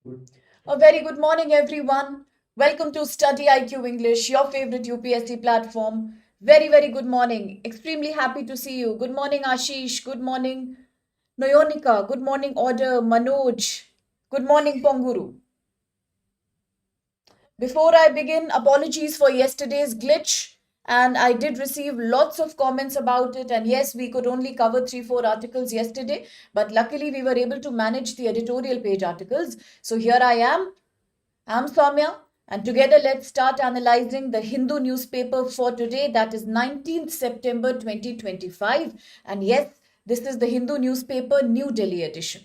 A very good morning, everyone. Welcome to StudyIQ English, your favorite UPSC platform. Very good morning. Extremely happy to see you. Good morning, Ashish. Good morning, Noyonika. Good morning, Order, Manoj. Good morning, Ponguru. Before I begin, apologies for yesterday's glitch. And I did receive lots of comments about it. And yes, we could only cover 3-4 articles yesterday. But luckily, we were able to manage the editorial page articles. So here I am. I'm Soumya, and together let's start analyzing the Hindu newspaper for today, that is 19th September 2025. And yes, this is the Hindu newspaper New Delhi edition.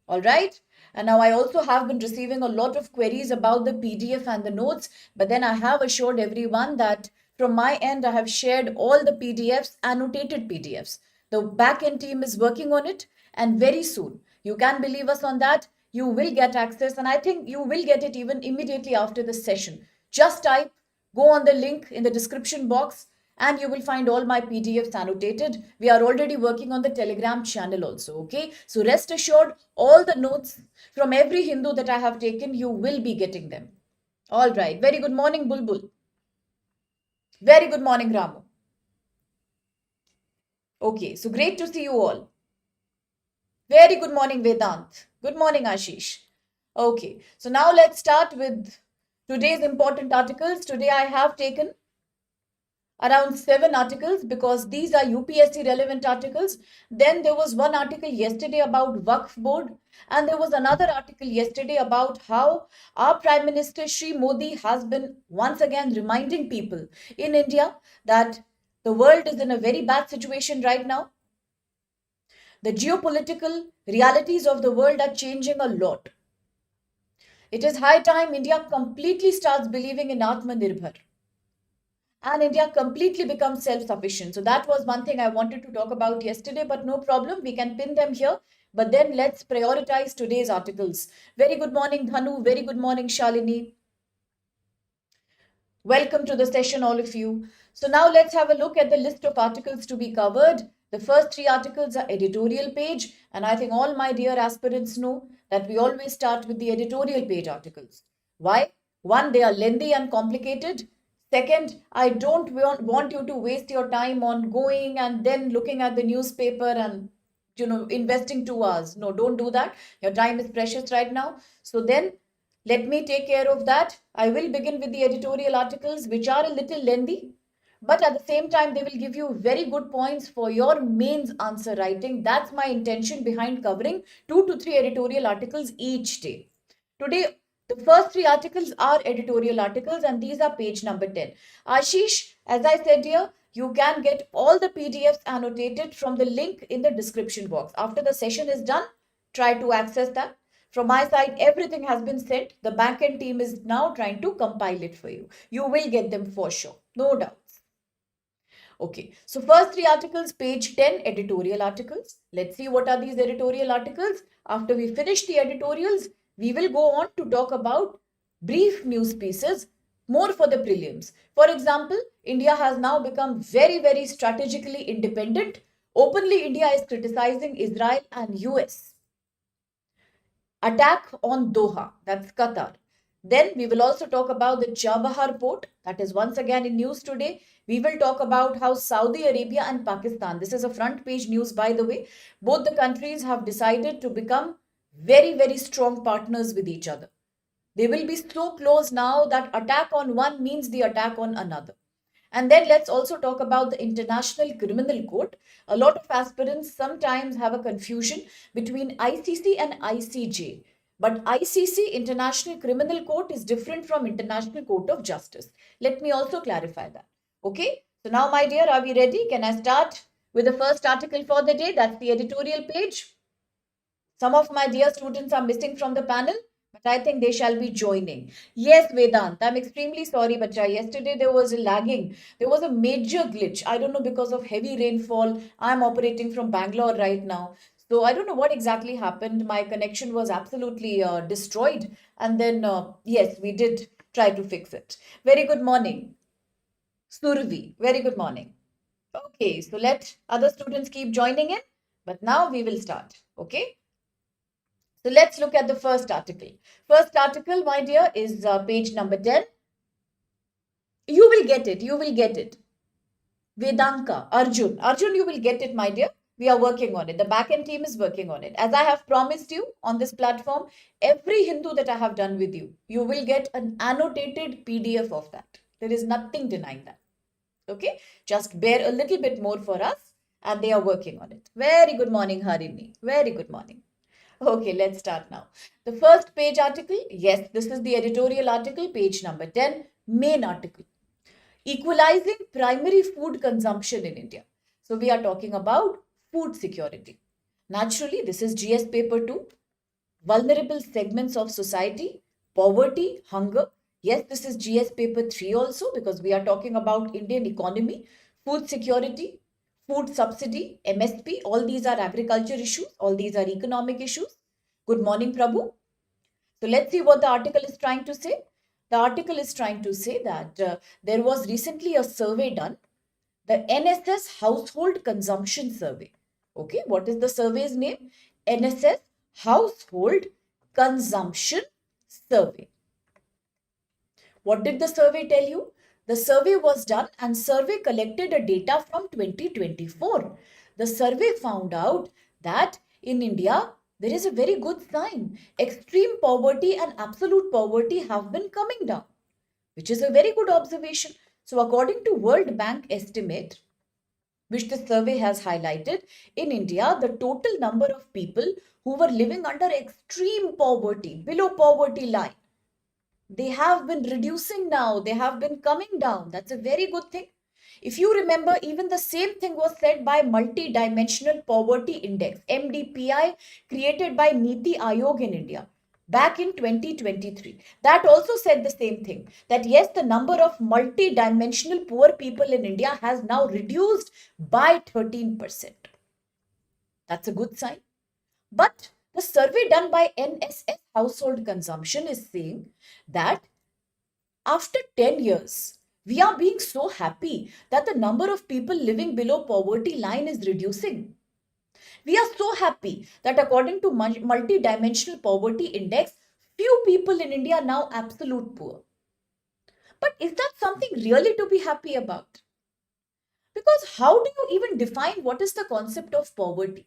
All right. And now I also have been receiving a lot of queries about the PDF and the notes, but then I have assured everyone that from my end, I have shared all the PDFs, annotated PDFs. The back-end team is working on it, and very soon, you can believe us on that, you will get access, and I think you will get it even immediately after this session. Just type, go on the link in the description box, and you will find all my PDFs annotated. We are already working on the Telegram channel also, okay? So rest assured, all the notes from every Hindu that I have taken, you will be getting them. All right. Very good morning, Bulbul. Very good morning, Ramu. Okay, so great to see you all. Very good morning, Vedant. Good morning, Ashish. Okay, so now let's start with today's important articles. Today I have taken around 7 articles because these are UPSC relevant articles. Then there was one article yesterday about Waqf board, and there was another article yesterday about how our Prime Minister Shri Modi has been once again reminding people in India that the world is in a very bad situation right now. The geopolitical realities of the world are changing a lot. It is high time India completely starts believing in Atmanirbhar and India completely becomes self-sufficient. So that was one thing I wanted to talk about yesterday, but no problem. We can pin them here. But then let's prioritize today's articles. Very good morning, Dhanu. Very good morning, Shalini. Welcome to the session, all of you. So now let's have a look at the list of articles to be covered. The first 3 articles are editorial page, and I think all my dear aspirants know that we always start with the editorial page articles. Why? One, they are lengthy and complicated. Second, I don't want you to waste your time on going and then looking at the newspaper and investing 2 hours. No, don't do that. Your time is precious right now. So then let me take care of that. I will begin with the editorial articles, which are a little lengthy, but at the same time, they will give you very good points for your mains answer writing. That's my intention behind covering 2 to 3 editorial articles each day. Today, the first 3 articles are editorial articles, and these are page number 10. Ashish, as I said here, you can get all the PDFs annotated from the link in the description box. After the session is done, try to access that. From my side, everything has been sent. The backend team is now trying to compile it for you. You will get them for sure. No doubts. Okay, so first 3 articles, page 10, editorial articles. Let's see what are these editorial articles. After we finish the editorials, we will go on to talk about brief news pieces, more for the prelims. For example, India has now become very strategically independent. Openly, India is criticizing Israel and US. Attack on Doha, that's Qatar. Then we will also talk about the Chabahar port, that is once again in news today. We will talk about how Saudi Arabia and Pakistan, this is a front page news by the way, both the countries have decided to become very strong partners with each other. They will be so close now that attack on one means the attack on another. And then let's also talk about the International Criminal Court. A lot of aspirants sometimes have a confusion between ICC and ICJ. But ICC, International Criminal Court, is different from International Court of Justice. Let me also clarify that. Okay? So now, my dear, are we ready? Can I start with the first article for the day? That's the editorial page. Some of my dear students are missing from the panel, but I think they shall be joining. Yes, Vedant, I'm extremely sorry, Bacha. Yesterday there was a lagging. There was a major glitch. I don't know, because of heavy rainfall. I'm operating from Bangalore right now. So I don't know what exactly happened. My connection was absolutely destroyed. And then, yes, we did try to fix it. Very good morning. Survi, very good morning. Okay, so let other students keep joining in. But now we will start. Okay. So let's look at the first article. First article, my dear, is page number 10. You will get it. You will get it. Vedanka, Arjun. Arjun, you will get it, my dear. We are working on it. The backend team is working on it. As I have promised you on this platform, every Hindu that I have done with you, you will get an annotated PDF of that. There is nothing denying that. Okay? Just bear a little bit more for us, and they are working on it. Very good morning, Harini. Very good morning. Okay, let's start now. The first page article, yes, this is the editorial article, page number 10, main article. Equalizing primary food consumption in India. So we are talking about food security. Naturally, this is GS paper 2, vulnerable segments of society, poverty, hunger. Yes, this is GS paper 3 also, because we are talking about Indian economy, food security, food subsidy, MSP. All these are agriculture issues. All these are economic issues. Good morning, Prabhu. So let's see what the article is trying to say. The article is trying to say that there was recently a survey done, the NSS Household Consumption Survey. Okay, what is the survey's name? NSS Household Consumption Survey. What did the survey tell you? The survey was done and survey collected a data from 2024. The survey found out that in India, there is a very good sign. Extreme poverty and absolute poverty have been coming down, which is a very good observation. So according to World Bank estimate, which the survey has highlighted, in India, the total number of people who were living under extreme poverty, below poverty line, they have been reducing now. They have been coming down. That's a very good thing. If you remember, even the same thing was said by Multi-Dimensional Poverty Index, MDPI, created by Niti Aayog in India back in 2023. That also said the same thing, that yes, the number of multi-dimensional poor people in India has now reduced by 13%. That's a good sign. But the survey done by NSS Household Consumption is saying that after 10 years, we are being so happy that the number of people living below poverty line is reducing. We are so happy that according to multi-dimensional poverty index, few people in India are now absolute poor. But is that something really to be happy about? Because how do you even define what is the concept of poverty?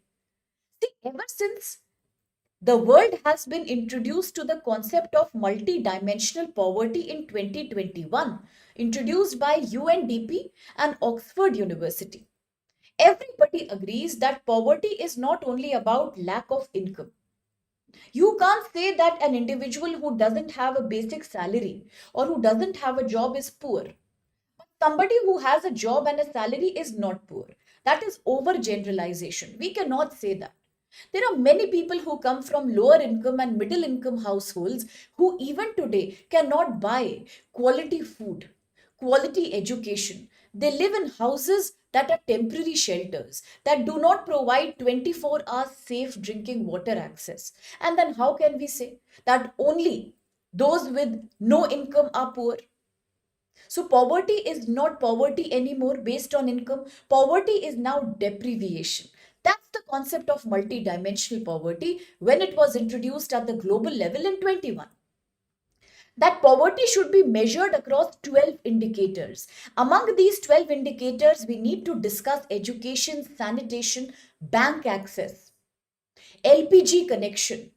See, ever since the world has been introduced to the concept of multi-dimensional poverty in 2021, introduced by UNDP and Oxford University. Everybody agrees that poverty is not only about lack of income. You can't say that an individual who doesn't have a basic salary or who doesn't have a job is poor. Somebody who has a job and a salary is not poor. That is overgeneralization. We cannot say that. There are many people who come from lower income and middle income households who even today cannot buy quality food, quality education. They live in houses that are temporary shelters that do not provide 24 hours safe drinking water access. And then how can we say that only those with no income are poor? So poverty is not poverty anymore based on income. Poverty is now deprivation. That's the concept of multidimensional poverty when it was introduced at the global level in 21. That poverty should be measured across 12 indicators. Among these 12 indicators, we need to discuss education, sanitation, bank access, LPG connection,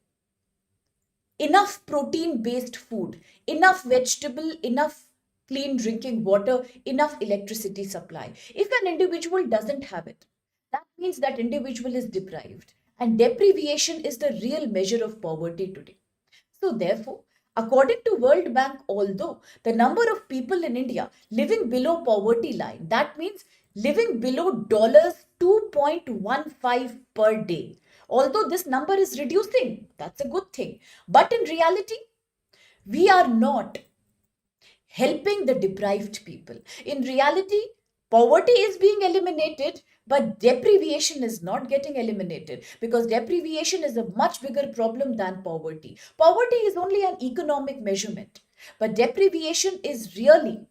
enough protein based food, enough vegetable, enough clean drinking water, enough electricity supply. If an individual doesn't have it, that means that individual is deprived. And deprivation is the real measure of poverty today. So therefore, according to World Bank, although the number of people in India living below poverty line, that means living below $2.15 per day. Although this number is reducing, that's a good thing. But in reality, we are not helping the deprived people. In reality, poverty is being eliminated, but deprivation is not getting eliminated because deprivation is a much bigger problem than poverty. Poverty is only an economic measurement, but deprivation is really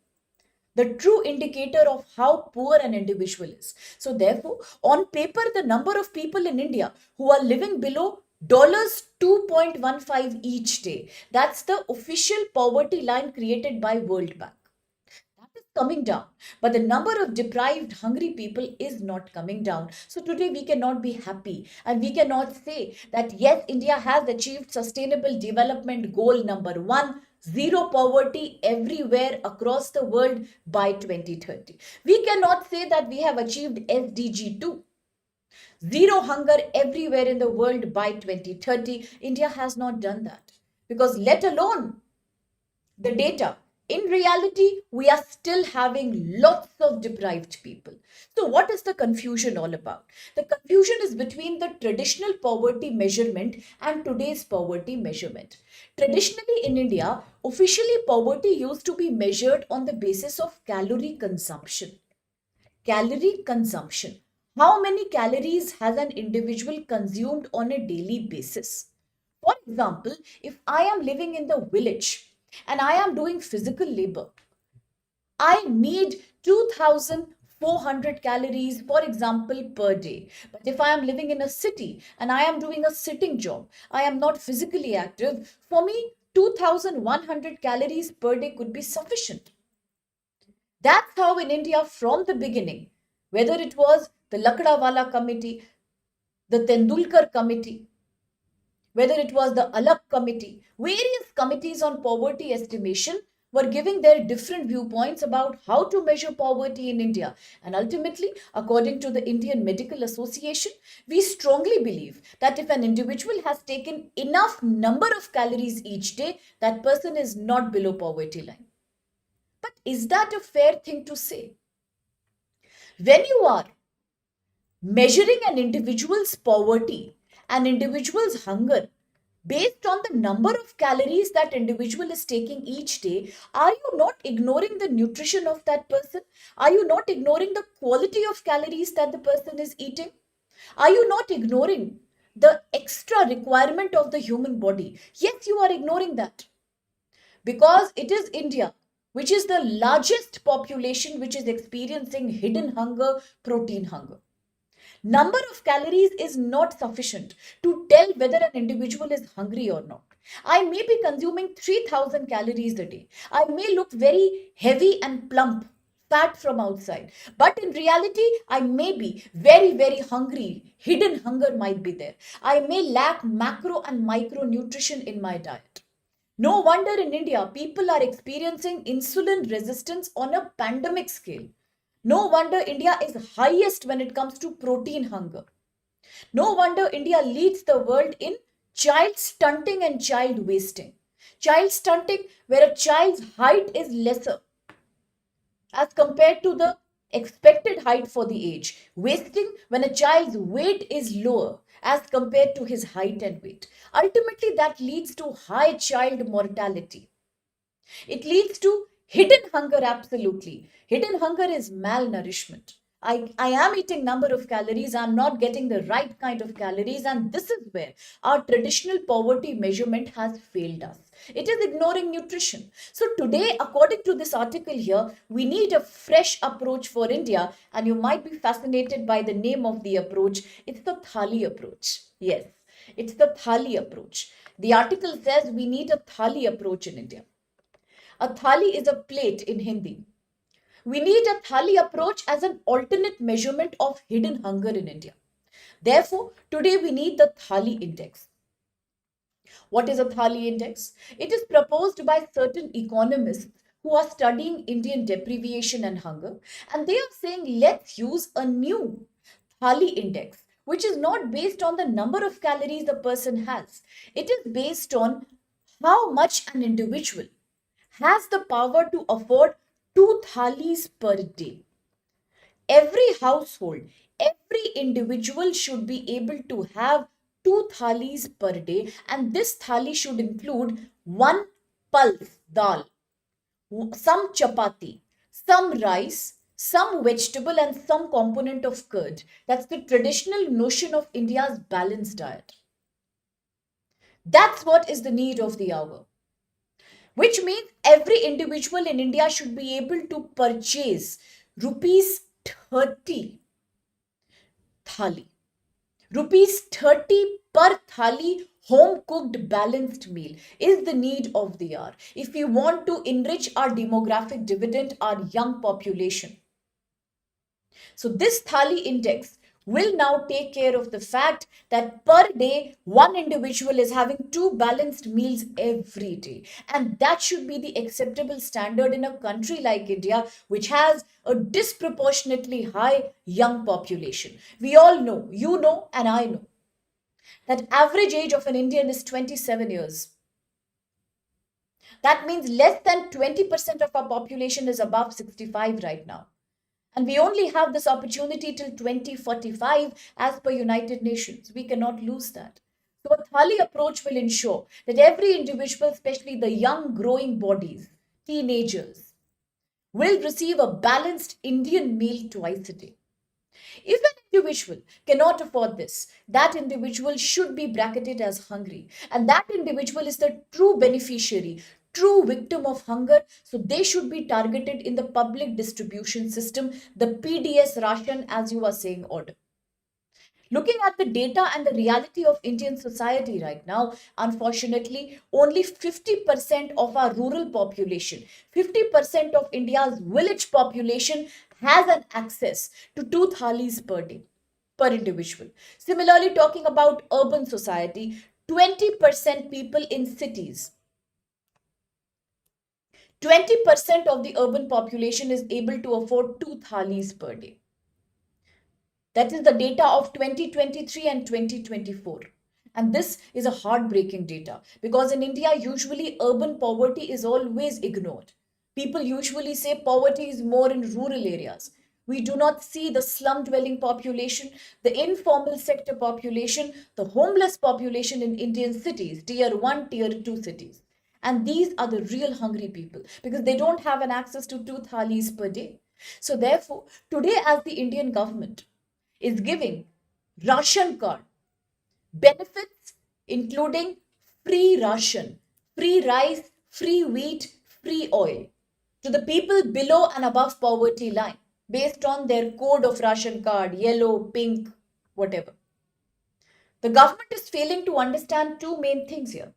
the true indicator of how poor an individual is. So therefore, on paper, the number of people in India who are living below $2.15 each day. That's the official poverty line created by World Bank. That is coming down. But the number of deprived, hungry people is not coming down. So today we cannot be happy and we cannot say that yes, India has achieved sustainable development goal number one, zero poverty everywhere across the world by 2030. We cannot say that we have achieved SDG 2, zero hunger everywhere in the world by 2030. India has not done that because let alone the data. In reality, we are still having lots of deprived people. So, what is the confusion all about? The confusion is between the traditional poverty measurement and today's poverty measurement. Traditionally, in India, officially poverty used to be measured on the basis of calorie consumption. Calorie consumption. How many calories has an individual consumed on a daily basis? For example, if I am living in the village and I am doing physical labor, I need 2,400 calories, for example, per day. But if I am living in a city and I am doing a sitting job, I am not physically active, for me, 2,100 calories per day could be sufficient. That's how in India from the beginning, whether it was the Lakdawala committee, the Tendulkar committee, whether it was the Alak committee, various committees on poverty estimation were giving their different viewpoints about how to measure poverty in India. And ultimately, according to the Indian Medical Association, we strongly believe that if an individual has taken enough number of calories each day, that person is not below poverty line. But is that a fair thing to say? When you are measuring an individual's poverty, an individual's hunger, based on the number of calories that individual is taking each day, are you not ignoring the nutrition of that person? Are you not ignoring the quality of calories that the person is eating? Are you not ignoring the extra requirement of the human body? Yes, you are ignoring that because it is India, which is the largest population which is experiencing hidden hunger, protein hunger. Number of calories is not sufficient to tell whether an individual is hungry or not. I may be consuming 3,000 calories a day. I may look very heavy and plump, fat from outside. But in reality, I may be very, very hungry. Hidden hunger might be there. I may lack macro and micronutrition in my diet. No wonder in India, people are experiencing insulin resistance on a pandemic scale. No wonder India is highest when it comes to protein hunger. No wonder India leads the world in child stunting and child wasting. Child stunting, where a child's height is lesser as compared to the expected height for the age. Wasting, when a child's weight is lower as compared to his height and weight. Ultimately, that leads to high child mortality. It leads to hidden hunger, absolutely. Hidden hunger is malnourishment. I am eating number of calories, I'm not getting the right kind of calories, and this is where our traditional poverty measurement has failed us. It is ignoring nutrition. So today, according to this article here, we need a fresh approach for India, and you might be fascinated by the name of the approach. It's the Thali approach. Yes, it's the Thali approach. The article says we need a Thali approach in India. A thali is a plate in Hindi. We need a thali approach as an alternate measurement of hidden hunger in India. Therefore, today we need the thali index. What is a thali index? It is proposed by certain economists who are studying Indian deprivation and hunger, and they are saying let's use a new thali index, which is not based on the number of calories a person has. It is based on how much an individual has the power to afford two thalis per day. Every household, every individual should be able to have two thalis per day, and this thali should include one pulse dal, some chapati, some rice, some vegetable, and some component of curd. That's the traditional notion of India's balanced diet. That's what is the need of the hour, which means every individual in India should be able to purchase rupees 30 thali. Rupees 30 per thali home cooked balanced meal is the need of the hour if we want to enrich our demographic dividend, our young population. So this Thali index will now take care of the fact that per day one individual is having two balanced meals every day, and that should be the acceptable standard in a country like India, which has a disproportionately high young population. We all know, you know and I know, that average age of an Indian is 27 years. That means less than 20% of our population is above 65 right now. And we only have this opportunity till 2045 as per United Nations. We cannot lose that. So a Thali approach will ensure that every individual, especially the young growing bodies, teenagers, will receive a balanced Indian meal twice a day. If an individual cannot afford this, that individual should be bracketed as hungry. And that individual is the true beneficiary, true victim of hunger. So they should be targeted in the public distribution system, the PDS ration, as you are saying, order. Looking at the data and the reality of Indian society right now, unfortunately, only 50% of our rural population, 50% of India's village population has an access to two thalis per day, per individual. Similarly, talking about urban society, 20% people in cities, 20% of the urban population is able to afford two thalis per day. That is the data of 2023 and 2024. And this is a heartbreaking data because in India, usually urban poverty is always ignored. People usually say poverty is more in rural areas. We do not see the slum dwelling population, the informal sector population, the homeless population in Indian cities, tier 1, tier 2 cities. And these are the real hungry people because they don't have an access to two thalis per day. So therefore, today as the Indian government is giving ration card benefits including free ration, free rice, free wheat, free oil to the people below and above poverty line based on their code of ration card, yellow, pink, whatever. The government is failing to understand two main things here.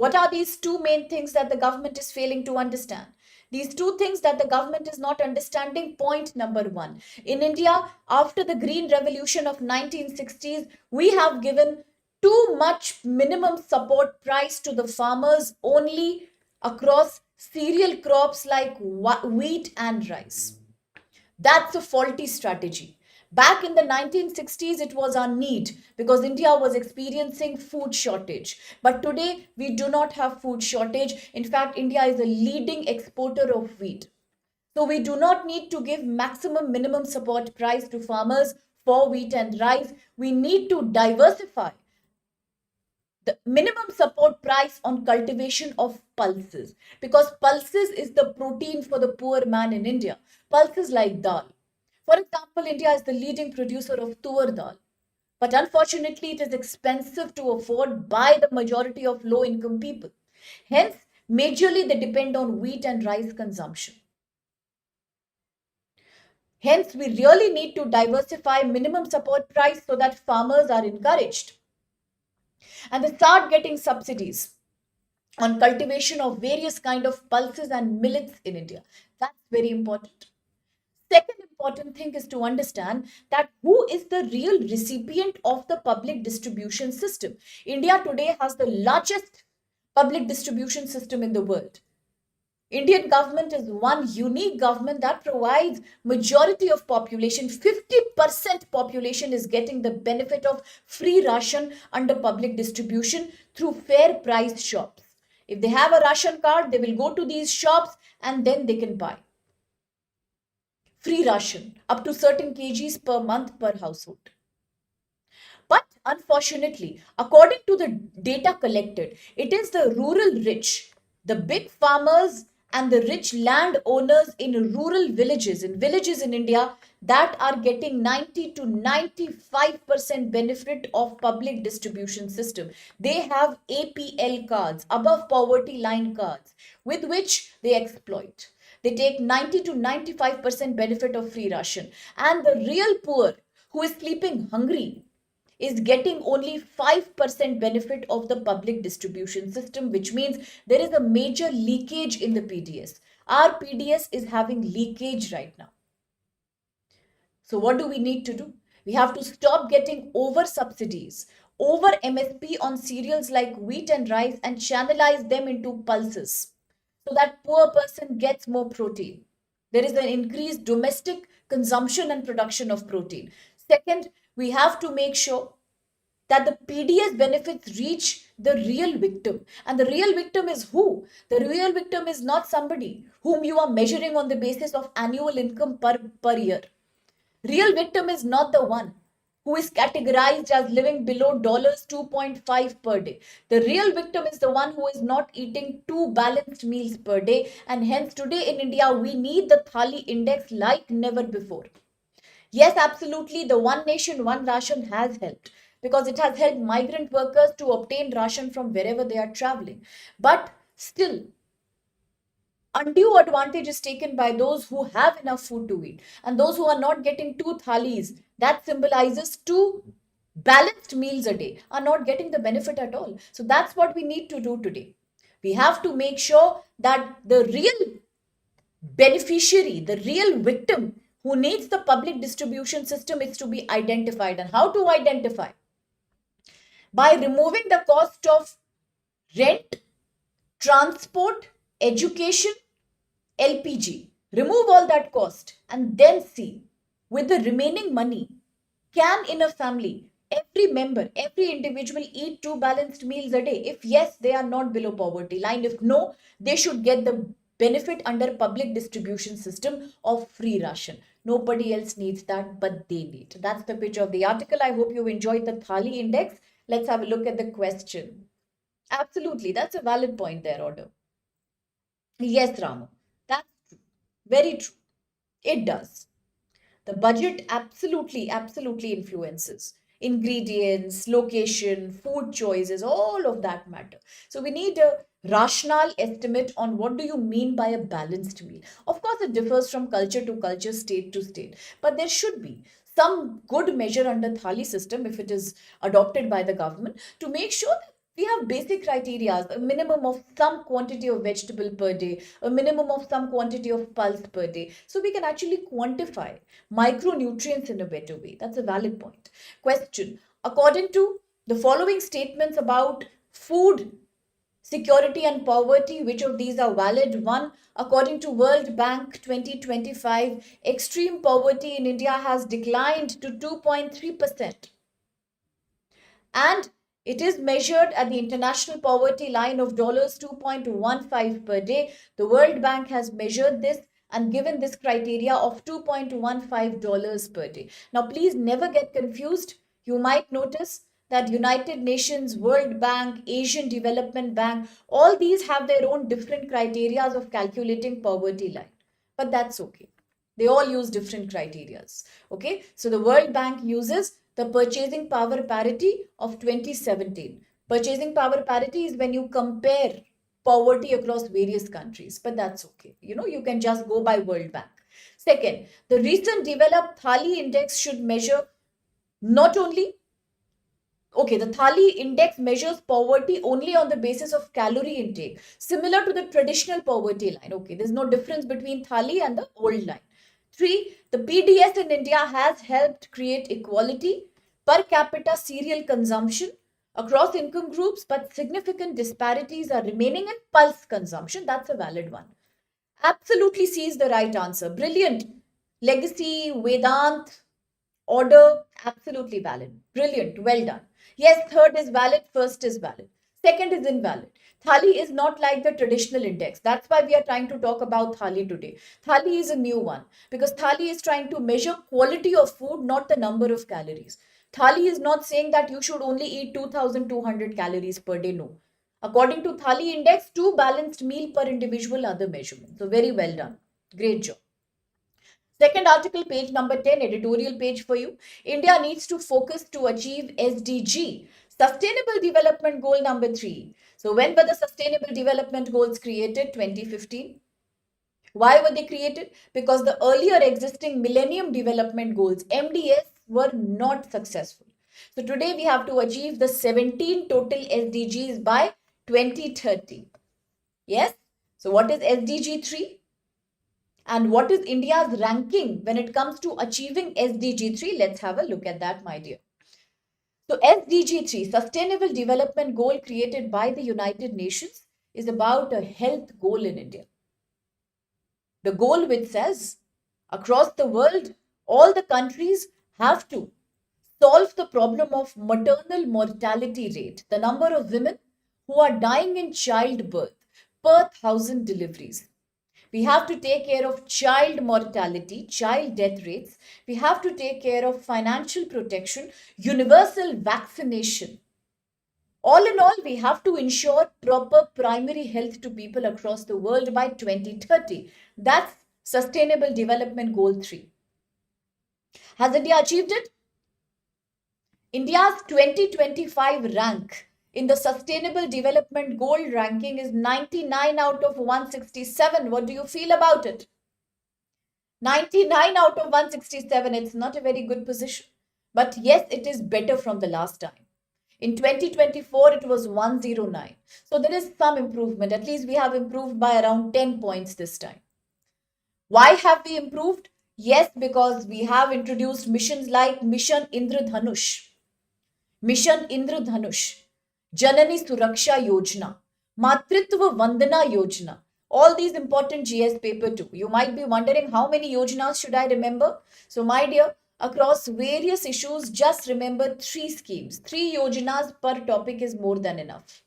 What are these two main things that the government is failing to understand? These two things that the government is not understanding. Point number one. In India, after the Green Revolution of 1960s, we have given too much minimum support price to the farmers only across cereal crops like wheat and rice. That's a faulty strategy. Back in the 1960s, it was our need because India was experiencing food shortage. But today, we do not have food shortage. In fact, India is a leading exporter of wheat. So we do not need to give maximum minimum support price to farmers for wheat and rice. We need to diversify the minimum support price on cultivation of pulses because pulses is the protein for the poor man in India. Pulses like dal. For example, India is the leading producer of tur dal. But unfortunately, it is expensive to afford by the majority of low income people. Hence, majorly they depend on wheat and rice consumption. Hence, we really need to diversify minimum support price so that farmers are encouraged. And they start getting subsidies on cultivation of various kind of pulses and millets in India. That's very important. Second important thing is to understand that who is the real recipient of the public distribution system. India today has the largest public distribution system in the world. Indian government is one unique government that provides majority of population, 50% population is getting the benefit of free ration under public distribution through fair price shops. If they have a ration card, they will go to these shops and then they can buy free ration up to certain kgs per month per household. But unfortunately, according to the data collected, it is the rural rich, the big farmers and the rich landowners in rural villages, in India, that are getting 90 to 95% benefit of public distribution system. They have APL cards, above poverty line cards, with which they exploit. They take 90 to 95% benefit of free ration. And the real poor who is sleeping hungry is getting only 5% benefit of the public distribution system, which means there is a major leakage in the PDS. Our PDS is having leakage right now. So what do we need to do? We have to stop getting over subsidies, over MSP on cereals like wheat and rice, and channelize them into pulses so that poor person gets more protein. There is an increased domestic consumption and production of protein. Second, we have to make sure that the PDS benefits reach the real victim. And the real victim is who? The real victim is not somebody whom you are measuring on the basis of annual income per year. Real victim is not the one who is categorized as living below $2.5 per day. The real victim is the one who is not eating two balanced meals per day. And hence, today in India, we need the Thali index like never before. Yes, absolutely, the One Nation, One Ration has helped because it has helped migrant workers to obtain ration from wherever they are traveling. But still, undue advantage is taken by those who have enough food to eat, and those who are not getting two thalis, that symbolizes two balanced meals a day, are not getting the benefit at all. So that's what we need to do today. We have to make sure that the real beneficiary, the real victim who needs the public distribution system is to be identified. And how to identify? By removing the cost of rent, transport, education, LPG. Remove all that cost and then see, with the remaining money, can in a family every member, every individual eat two balanced meals a day? If yes, they are not below poverty line. If no, they should get the benefit under public distribution system of free ration. Nobody else needs that, but they need. That's the pitch of the article. I hope you enjoyed the Thali index. Let's have a look at the question. Absolutely, that's a valid point there, Order. Yes, Ramu, that's true. Very true. It does. The budget absolutely influences ingredients, location, food choices, all of that matter. So we need a rational estimate on what do you mean by a balanced meal. Of course, it differs from culture to culture, state to state, but there should be some good measure under Thali system if it is adopted by the government to make sure that we have basic criteria, a minimum of some quantity of vegetable per day, a minimum of some quantity of pulse per day, so we can actually quantify micronutrients in a better way. That's a valid point. Question: according to the following statements about food security and poverty, which of these are valid? One, according to World Bank 2025, extreme poverty in India has declined to 2.3%. And it is measured at the international poverty line of $2.15 per day. The World Bank has measured this and given this criteria of $2.15 per day. Now, please never get confused. You might notice that United Nations, World Bank, Asian Development Bank, all these have their own different criteria of calculating poverty line. But that's okay. They all use different criterias. Okay, so the World Bank uses the purchasing power parity of 2017. Purchasing power parity is when you compare poverty across various countries, but that's okay. You can just go by World Bank. Second, the recent developed Thali index should measure not only the Thali index measures poverty only on the basis of calorie intake, similar to the traditional poverty line. Okay, there's no difference between Thali and the old line. 3, the PDS in India has helped create equality, per capita cereal consumption across income groups, but significant disparities are remaining in pulse consumption. That's a valid one. Absolutely C is the right answer. Brilliant. Legacy, Vedant, order, absolutely valid. Brilliant. Well done. Yes, third is valid, first is valid. Second is invalid. Thali is not like the traditional index. That's why we are trying to talk about Thali today. Thali is a new one because Thali is trying to measure quality of food, not the number of calories. Thali is not saying that you should only eat 2200 calories per day. No. According to Thali index, 2 balanced meal per individual are the measurement. So very well done. Great job. Second article, page number 10, editorial page for you. India needs to focus to achieve SDG, Sustainable Development Goal number 3. So when were the Sustainable Development Goals created? 2015. Why were they created? Because the earlier existing Millennium Development Goals, MDS, were not successful. So today we have to achieve the 17 total SDGs by 2030. Yes? So what is SDG 3? And what is India's ranking when it comes to achieving SDG 3? Let's have a look at that, my dear. So SDG 3, Sustainable Development Goal created by the United Nations, is about a health goal in India. The goal which says across the world, all the countries have to solve the problem of maternal mortality rate, the number of women who are dying in childbirth per 1,000 deliveries. We have to take care of child mortality, child death rates. We have to take care of financial protection, universal vaccination. All in all, we have to ensure proper primary health to people across the world by 2030. That's Sustainable Development Goal 3. Has India achieved it? India's 2025 rank in the Sustainable Development Goal ranking is 99 out of 167. What do you feel about it? 99 out of 167. It's not a very good position. But yes, it is better from the last time. In 2024, it was 109. So there is some improvement. At least we have improved by around 10 points this time. Why have we improved? Yes, because we have introduced missions like Mission Indradhanush, Mission Indradhanush, Janani Suraksha Yojana, Matritva Vandana Yojana. All these important GS paper too. You might be wondering how many yojanas should I remember? So my dear, across various issues, just remember 3 schemes. 3 yojanas per topic is more than enough.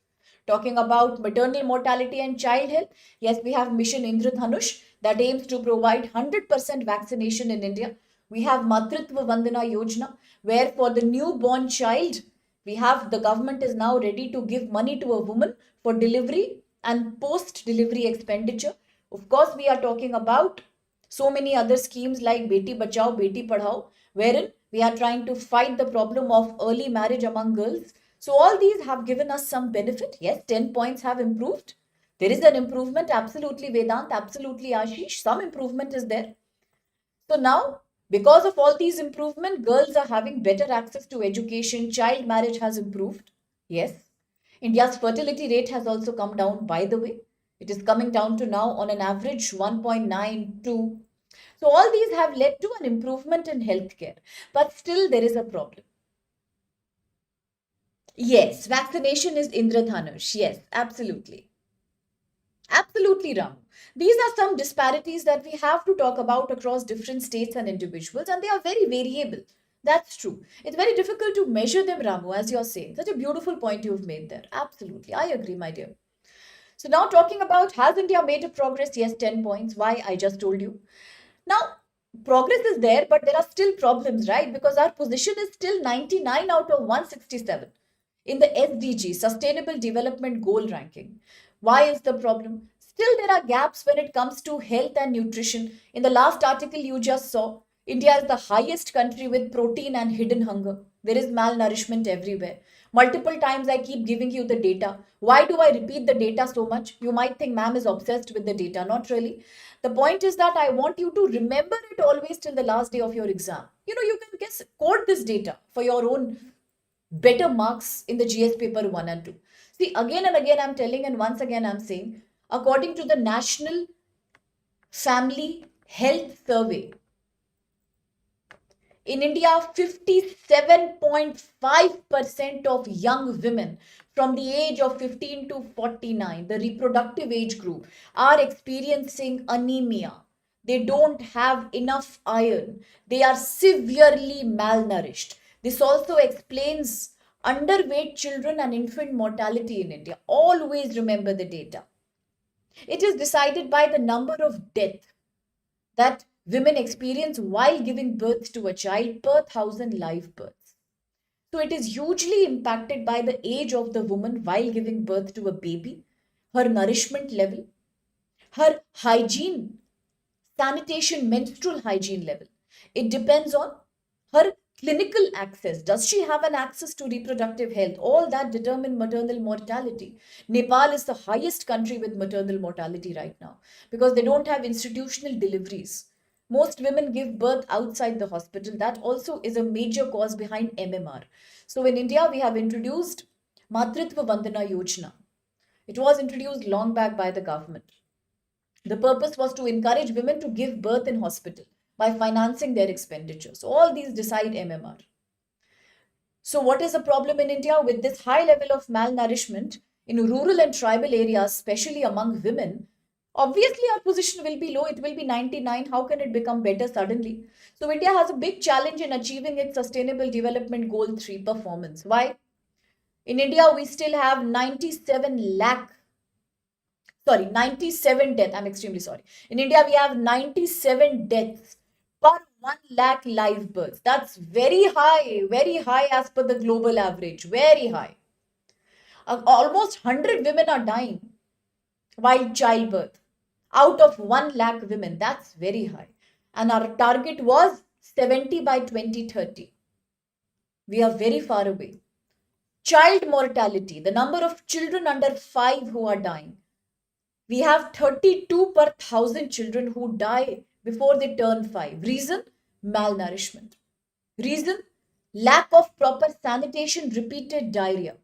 Talking about maternal mortality and child health, yes, we have Mission Indradhanush that aims to provide 100% vaccination in India. We have Matritva Vandana Yojana, where for the newborn child, we have the government is now ready to give money to a woman for delivery and post delivery expenditure. Of course, we are talking about so many other schemes like Beti Bachao, Beti Padhao, wherein we are trying to fight the problem of early marriage among girls. So all these have given us some benefit. Yes, 10 points have improved. There is an improvement, absolutely Vedant, absolutely Ashish. Some improvement is there. So now, because of all these improvements, girls are having better access to education, child marriage has improved. Yes. India's fertility rate has also come down, by the way. It is coming down to now on an average 1.92. So all these have led to an improvement in healthcare. But still there is a problem. Yes, vaccination is Indradhanush. Yes, absolutely. Absolutely, Ram. These are some disparities that we have to talk about across different states and individuals, and they are very variable. That's true. It's very difficult to measure them, Ramu, as you're saying. Such a beautiful point you've made there. Absolutely. I agree, my dear. So, now talking about has India made a progress? Yes, 10 points. Why? I just told you. Now, progress is there, but there are still problems, right? Because our position is still 99 out of 167 in the SDG, Sustainable Development Goal ranking. Why is the problem? Still, there are gaps when it comes to health and nutrition. In the last article you just saw, India is the highest country with protein and hidden hunger. There is malnourishment everywhere. Multiple times I keep giving you the data. Why do I repeat the data so much? You might think ma'am is obsessed with the data. Not really. The point is that I want you to remember it always till the last day of your exam. You can guess, code this data for your own better marks in the GS paper 1 and 2. See, again and again I'm telling, and once again I'm saying, according to the National Family Health Survey, in India, 57.5% of young women from the age of 15 to 49, the reproductive age group, are experiencing anemia. They don't have enough iron. They are severely malnourished. This also explains underweight children and infant mortality in India. Always remember the data. It is decided by the number of deaths that women experience while giving birth to a child per 1,000 live births. So it is hugely impacted by the age of the woman while giving birth to a baby, her nourishment level, her hygiene, sanitation, menstrual hygiene level. It depends on her clinical access. Does she have an access to reproductive health? All that determine maternal mortality. Nepal is the highest country with maternal mortality right now because they don't have institutional deliveries. Most women give birth outside the hospital. That also is a major cause behind MMR. So in India, we have introduced Matritva Vandana Yojana. It was introduced long back by the government. The purpose was to encourage women to give birth in hospital by financing their expenditure. So all these decide MMR. So what is the problem in India with this high level of malnourishment in rural and tribal areas, especially among women? Obviously, our position will be low. It will be 99. How can it become better suddenly? So India has a big challenge in achieving its Sustainable Development Goal 3 performance. Why? In India, we still have 97 deaths. I'm extremely sorry. In India, we have 97 deaths per 1 lakh live births. That's very high as per the global average. Very high. Almost 100 women are dying while childbirth out of 1 lakh women. That's very high. And our target was 70 by 2030. We are very far away. Child mortality, the number of children under 5 who are dying. We have 32 per 1,000 children who die before they turn 5. Reason? Malnourishment. Reason? Lack of proper sanitation, repeated diarrhea.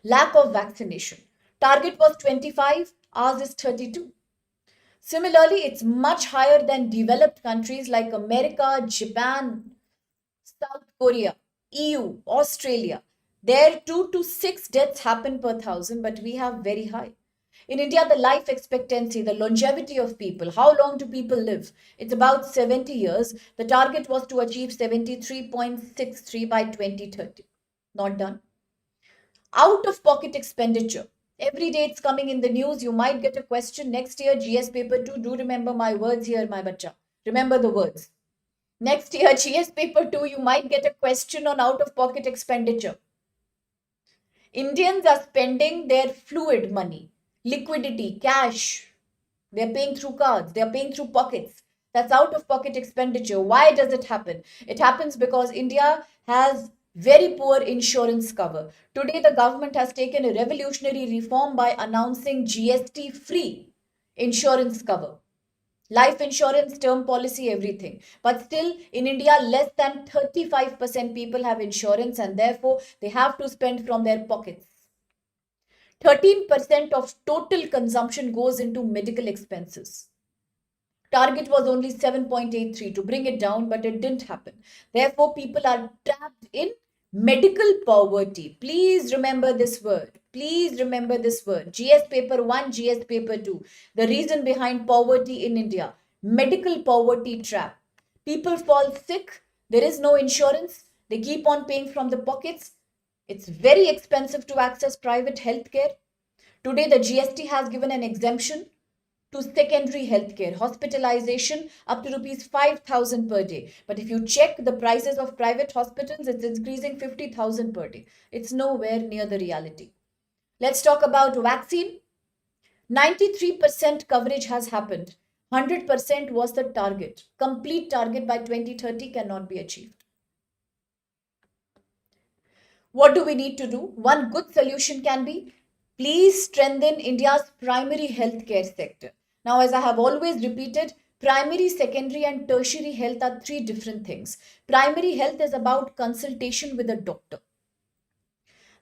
Lack of vaccination. Target was 25, ours is 32. Similarly, it's much higher than developed countries like America, Japan, South Korea, EU, Australia. There 2 to 6 deaths happen per 1,000, but we have very high. In India, the life expectancy, the longevity of people, how long do people live? It's about 70 years. The target was to achieve 73.63 by 2030. Not done. Out of pocket expenditure. Every day it's coming in the news. You might get a question next year, GS paper 2. Do remember my words here, my bacha. Remember the words. Next year, GS paper 2, you might get a question on out of pocket expenditure. Indians are spending their fluid money, liquidity, cash. They're paying through cards, they're paying through pockets. That's out of pocket expenditure. Why does it happen? It happens because India has very poor insurance cover. Today, the government has taken a revolutionary reform by announcing GST free insurance cover. Life insurance, term policy, everything. But still, in India, less than 35% people have insurance and therefore they have to spend from their pockets. 13% of total consumption goes into medical expenses. Target was only 7.83 to bring it down, but it didn't happen. Therefore, people are trapped in medical poverty. Please remember this word. Please remember this word. GS paper 1, GS paper 2. The reason behind poverty in India. Medical poverty trap. People fall sick. There is no insurance. They keep on paying from the pockets. It's very expensive to access private healthcare. Today, the GST has given an exemption to secondary healthcare, hospitalization up to rupees 5,000 per day. But if you check the prices of private hospitals, it's increasing 50,000 per day. It's nowhere near the reality. Let's talk about vaccine. 93% coverage has happened. 100% was the target. Complete target by 2030 cannot be achieved. What do we need to do? One good solution can be, please strengthen India's primary healthcare sector. Now, as I have always repeated, primary, secondary, and tertiary health are 3 different things. Primary health is about consultation with a doctor.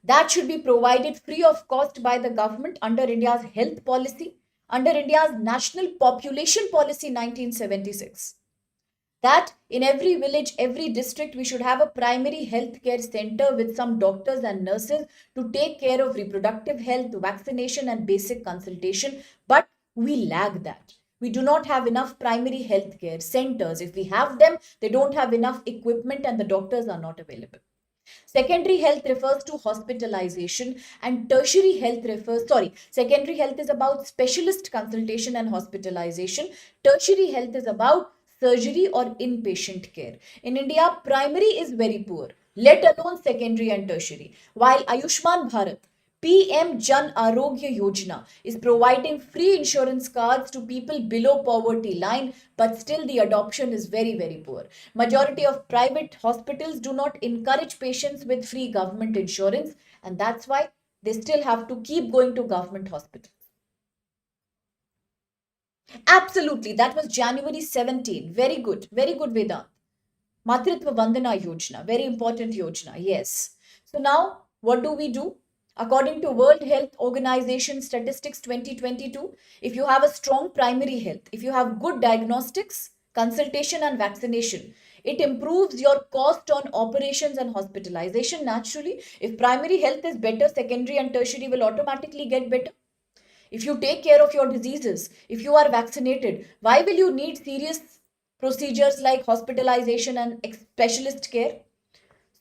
That should be provided free of cost by the government under India's health policy, under India's National Population Policy 1976. That in every village, every district, we should have a primary health care center with some doctors and nurses to take care of reproductive health, vaccination, and basic consultation. But we lag that. We do not have enough primary health care centers. If we have them, they don't have enough equipment and the doctors are not available. Secondary health refers to hospitalization and tertiary health secondary health is about specialist consultation and hospitalization. Tertiary health is about surgery or inpatient care. In India, primary is very poor, let alone secondary and tertiary. While Ayushman Bharat, PM Jan Arogya Yojana is providing free insurance cards to people below poverty line, but still the adoption is very, very poor. Majority of private hospitals do not encourage patients with free government insurance, and that's why they still have to keep going to government hospitals. Absolutely. That was January 17. Very good. Very good, Vedant. Matritva Vandana Yojana, very important Yojana, yes. So now, what do we do? According to World Health Organization Statistics 2022, if you have a strong primary health, if you have good diagnostics, consultation and vaccination, it improves your cost on operations and hospitalization naturally. If primary health is better, secondary and tertiary will automatically get better. If you take care of your diseases, if you are vaccinated, why will you need serious procedures like hospitalization and specialist care?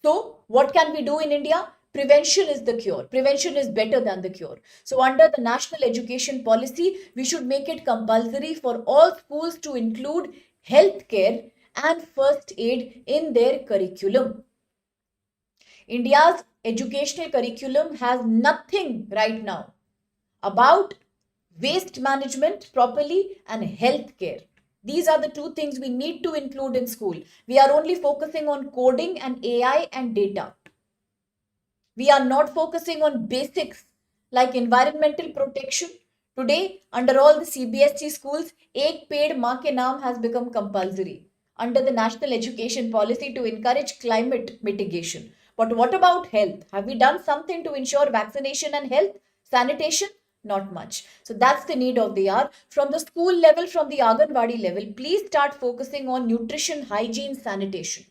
So, what can we do in India? Prevention is the cure. Prevention is better than the cure. So, under the national education policy, we should make it compulsory for all schools to include health care and first aid in their curriculum. India's educational curriculum has nothing right now about waste management properly and healthcare. These are the two things we need to include in school. We are only focusing on coding and AI and data. We are not focusing on basics like environmental protection. Today, under all the CBSE schools, Ek Ped Maa Ke Naam has become compulsory under the national education policy to encourage climate mitigation. But what about health? Have we done something to ensure vaccination and health? Sanitation? Not much. So that's the need of the hour. From the school level, from the Anganwadi level, please start focusing on nutrition, hygiene, sanitation.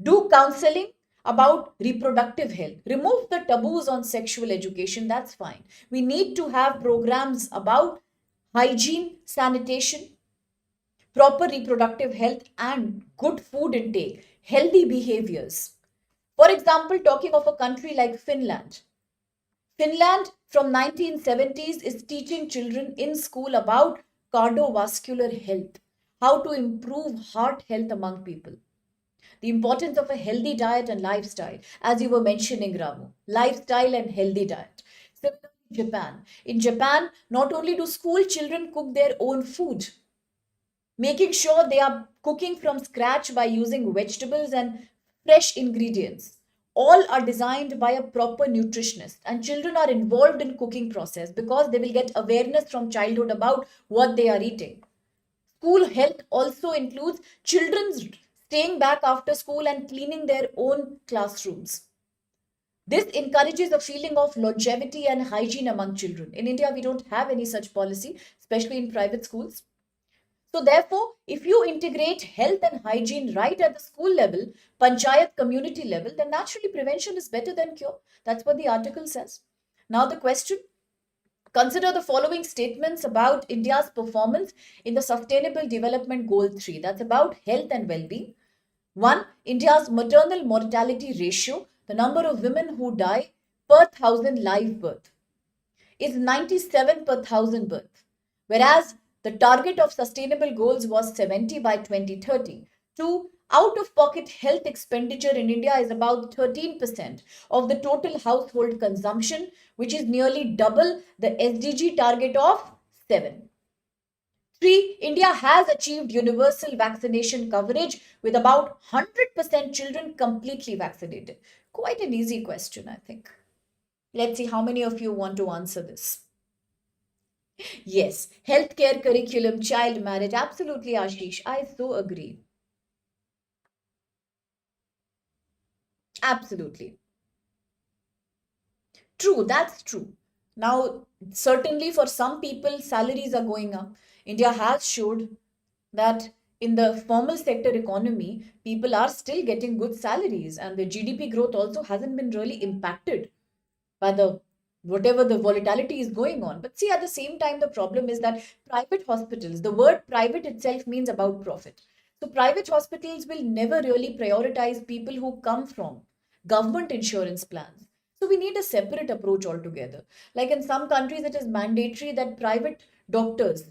Do counseling about reproductive health. Remove the taboos on sexual education. That's fine. We need to have programs about hygiene, sanitation, proper reproductive health, and good food intake, healthy behaviors. For example, talking of a country like Finland. Finland from 1970s is teaching children in school about cardiovascular health, how to improve heart health among people, the importance of a healthy diet and lifestyle, as you were mentioning, Ramu. Lifestyle and healthy diet. Similarly, Japan. In Japan, not only do school children cook their own food, making sure they are cooking from scratch by using vegetables and fresh ingredients. All are designed by a proper nutritionist, and children are involved in cooking process because they will get awareness from childhood about what they are eating. School health also includes children staying back after school and cleaning their own classrooms. This encourages a feeling of longevity and hygiene among children. In India, we don't have any such policy, especially in private schools. So, therefore, if you integrate health and hygiene right at the school level, panchayat community level, then naturally prevention is better than cure. That's what the article says. Now, the question, consider the following statements about India's performance in the Sustainable Development Goal 3. That's about health and well being. One, India's maternal mortality ratio, the number of women who die per thousand live birth, is 97 per thousand birth, whereas the target of sustainable goals was 70 by 2030. Two, out of pocket health expenditure in India is about 13% of the total household consumption, which is nearly double the SDG target of 7. Three, India has achieved universal vaccination coverage with about 100% children completely vaccinated. Quite an easy question, I think. Let's see how many of you want to answer this. Yes, healthcare curriculum, child marriage. Absolutely, Ashish. I so agree. Absolutely. True, that's true. Now, certainly for some people, salaries are going up. India has showed that in the formal sector economy, people are still getting good salaries, and the GDP growth also hasn't been really impacted by the whatever the volatility is going on. But see, at the same time, the problem is that private hospitals, the word private itself means about profit. So private hospitals will never really prioritize people who come from government insurance plans. So we need a separate approach altogether. Like in some countries, it is mandatory that private doctors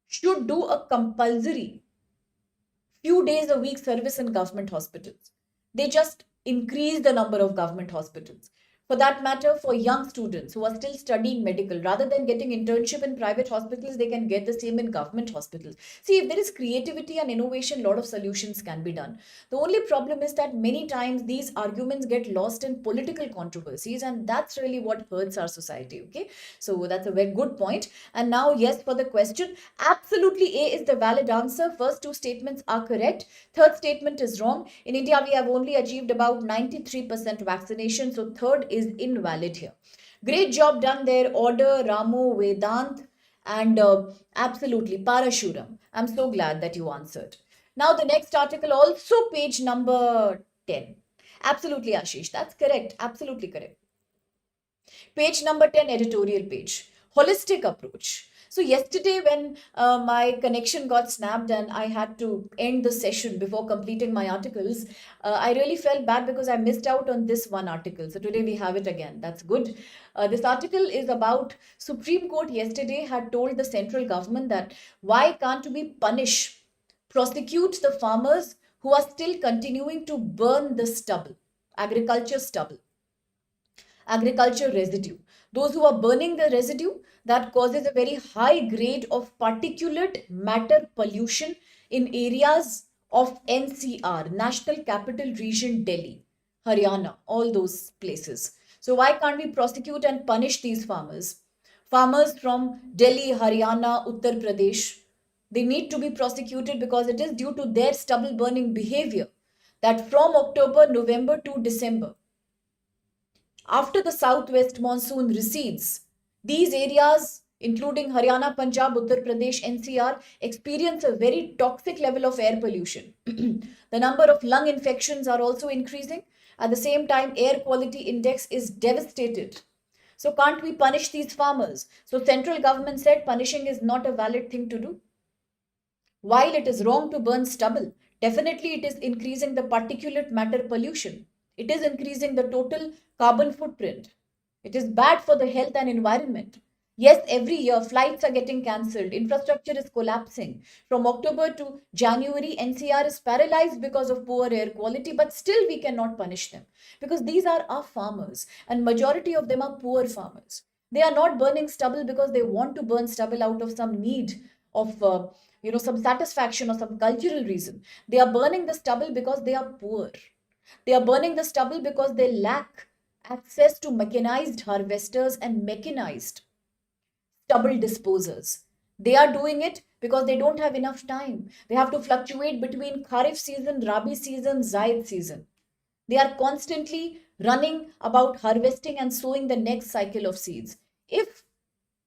should do a compulsory few days a week service in government hospitals. They just increase the number of government hospitals. For that matter, for young students who are still studying medical, rather than getting internship in private hospitals, they can get the same in government hospitals. See, if there is creativity and innovation, a lot of solutions can be done. The only problem is that many times these arguments get lost in political controversies, and that's really what hurts our society. Okay, so that's a very good point. And now, yes, for the question, absolutely A is the valid answer. First two statements are correct. Third statement is wrong. In India, we have only achieved about 93% vaccination, so third is invalid here. Great job done there, Order, Ramu, Vedant, and absolutely Parashuram. I'm so glad that you answered. Now, the next article, also page number 10. Absolutely, Ashish. That's correct. Absolutely correct. Page number 10, editorial page. Holistic approach. So, yesterday, when my connection got snapped and I had to end the session before completing my articles, I really felt bad because I missed out on this one article. So, today we have it again. That's good. This article is about Supreme Court yesterday had told the central government that why can't we prosecute the farmers who are still continuing to burn the stubble, agriculture stubble, agriculture residue. Those who are burning the residue, that causes a very high grade of particulate matter pollution in areas of NCR, National Capital Region, Delhi, Haryana, all those places. So why can't we prosecute and punish these farmers? Farmers from Delhi, Haryana, Uttar Pradesh, they need to be prosecuted because it is due to their stubble burning behavior that from October, November to December, after the southwest monsoon recedes, these areas, including Haryana, Punjab, Uttar Pradesh, NCR, experience a very toxic level of air pollution. The number of lung infections are also increasing. At the same time, air quality index is devastated. So can't we punish these farmers? So central government said punishing is not a valid thing to do. While it is wrong to burn stubble, definitely it is increasing the particulate matter pollution. It is increasing the total carbon footprint. It is bad for the health and environment. Yes, every year flights are getting cancelled, infrastructure is collapsing. From October to January, NCR is paralyzed because of poor air quality, but still we cannot punish them because these are our farmers and majority of them are poor farmers. They are not burning stubble because they want to burn stubble out of some need of some satisfaction or some cultural reason. They are burning the stubble because they are poor. They are burning the stubble because they lack access to mechanized harvesters and mechanized stubble disposers. They are doing it because they don't have enough time. They have to fluctuate between Kharif season, Rabi season, Zaid season. They are constantly running about harvesting and sowing the next cycle of seeds. If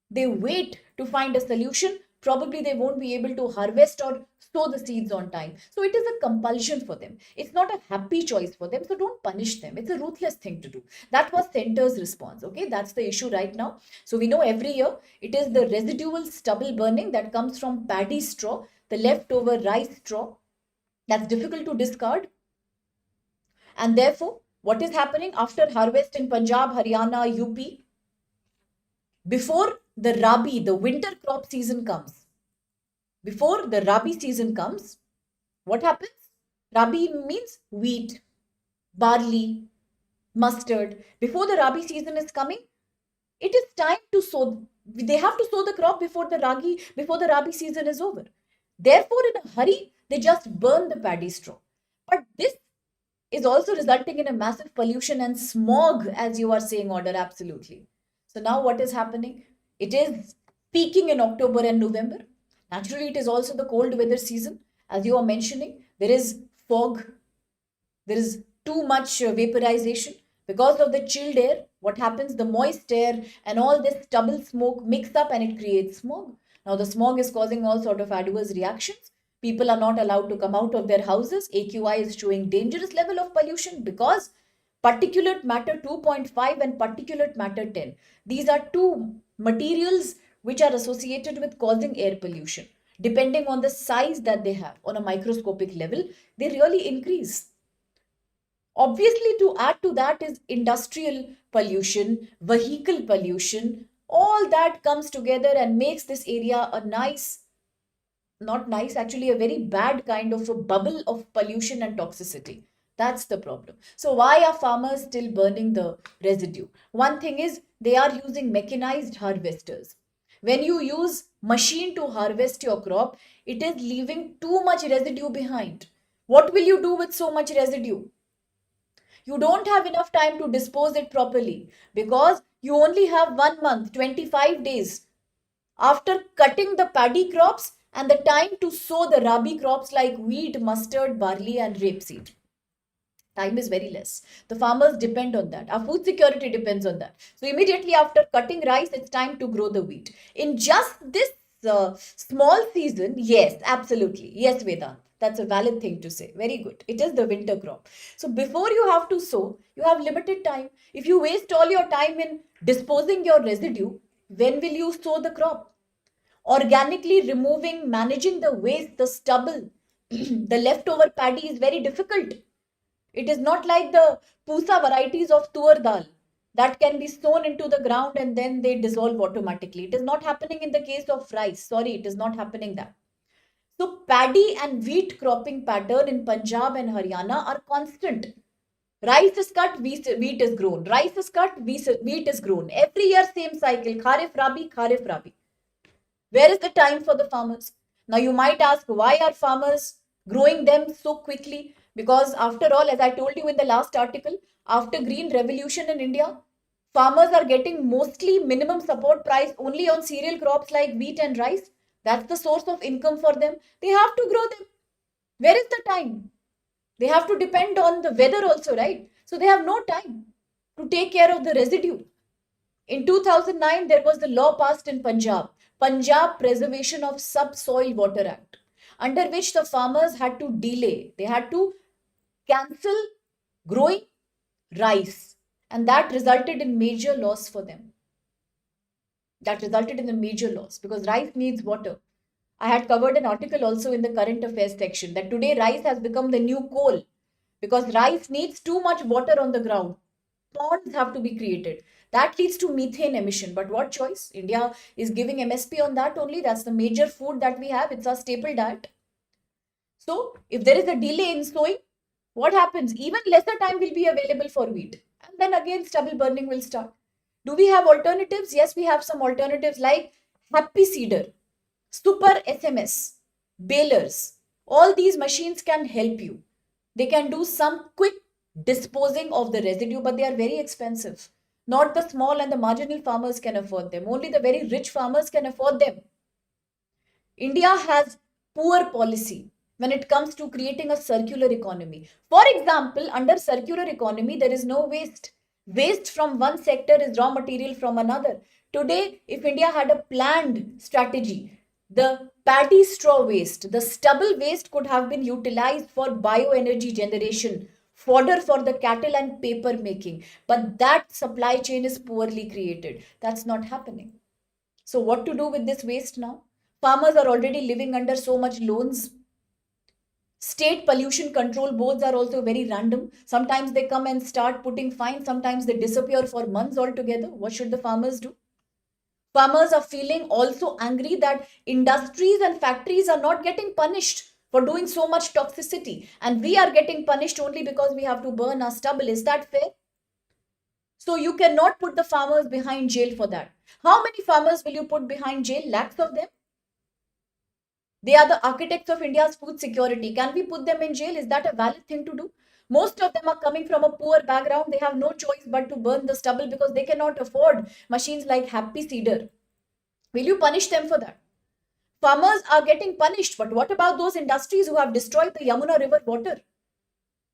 they wait to find a solution, probably they won't be able to harvest or sow the seeds on time. So it is a compulsion for them. It's not a happy choice for them. So don't punish them. It's a ruthless thing to do. That was center's response. Okay, that's the issue right now. So we know every year it is the residual stubble burning that comes from paddy straw, the leftover rice straw that's difficult to discard. And therefore, what is happening after harvest in Punjab, Haryana, UP? Before the Rabi, the winter crop season comes, before the Rabi season comes, what happens? Rabi means wheat, barley, mustard. Before the Rabi season is coming, it is time to sow. They have to sow the crop before the Rabi season is over. Therefore, in a hurry, they just burn the paddy straw. But this is also resulting in a massive pollution and smog, as you are saying, Order, absolutely. So now what is happening? It is peaking in October and November. Naturally, it is also the cold weather season. As you are mentioning, there is fog, there is too much vaporization. Because of the chilled air, what happens? The moist air and all this stubble smoke mix up and it creates smog. Now, the smog is causing all sort of adverse reactions. People are not allowed to come out of their houses. AQI is showing dangerous level of pollution because particulate matter 2.5 and particulate matter 10. These are two materials which are associated with causing air pollution. Depending on the size that they have on a microscopic level, they really increase. Obviously, to add to that is industrial pollution, vehicle pollution, all that comes together and makes this area a nice, not nice, actually a very bad kind of a bubble of pollution and toxicity. That's the problem. So why are farmers still burning the residue? One thing is they are using mechanized harvesters. When you use machine to harvest your crop, it is leaving too much residue behind. What will you do with so much residue? You don't have enough time to dispose it properly because you only have 1 month, 25 days after cutting the paddy crops and the time to sow the rabi crops like wheat, mustard, barley, and rapeseed. Time is very less. The farmers depend on that. Our food security depends on that. So immediately after cutting rice, it's time to grow the wheat. In just this small season, yes, absolutely. Yes, Vedant. That's a valid thing to say. Very good. It is the winter crop. So before you have to sow, you have limited time. If you waste all your time in disposing your residue, when will you sow the crop? Organically removing, managing the waste, the stubble, the leftover paddy is very difficult. It is not like the pusa varieties of tur dal that can be sown into the ground and then they dissolve automatically. It is not happening in the case of rice. Sorry, it is not happening that. So paddy and wheat cropping pattern in Punjab and Haryana are constant. Rice is cut, wheat is grown. Rice is cut, wheat is grown. Every year, same cycle. Kharif Rabi, Kharif Rabi. Where is the time for the farmers? Now you might ask, why are farmers growing them so quickly? Because after all, as I told you in the last article, after green revolution in India, farmers are getting mostly minimum support price only on cereal crops like wheat and rice. That's the source of income for them. They have to grow them. Where is the time? They have to depend on the weather also, right? So they have no time to take care of the residue. In 2009, there was the law passed in Punjab, Punjab Preservation of Subsoil Water Act, under which the farmers had to delay, they had to cancel growing rice. And that resulted in major loss for them. That resulted in a major loss because rice needs water. I had covered an article also in the current affairs section that today rice has become the new coal because rice needs too much water on the ground. Ponds have to be created. That leads to methane emission. But what choice? India is giving MSP on that only. That's the major food that we have. It's our staple diet. So if there is a delay in sowing, what happens? Even lesser time will be available for wheat. And then again, stubble burning will start. Do we have alternatives? Yes, we have some alternatives like Happy Seeder, Super SMS, balers. All these machines can help you. They can do some quick disposing of the residue, but they are very expensive. Not the small and the marginal farmers can afford them. Only the very rich farmers can afford them. India has poor policy when it comes to creating a circular economy. For example, under circular economy, there is no waste. Waste from one sector is raw material from another. Today, if India had a planned strategy, the paddy straw waste, the stubble waste could have been utilized for bioenergy generation, fodder for the cattle and paper making. But that supply chain is poorly created. That's not happening. So what to do with this waste now? Farmers are already living under so much loans. State pollution control boards are also very random. Sometimes they come and start putting fines. Sometimes they disappear for months altogether. What should the farmers do? Farmers are feeling also angry that industries and factories are not getting punished for doing so much toxicity. And we are getting punished only because we have to burn our stubble. Is that fair? So you cannot put the farmers behind jail for that. How many farmers will you put behind jail? Lakhs of them. They are the architects of India's food security. Can we put them in jail? Is that a valid thing to do? Most of them are coming from a poor background. They have no choice but to burn the stubble because they cannot afford machines like Happy Seeder. Will you punish them for that? Farmers are getting punished, but what about those industries who have destroyed the Yamuna River water?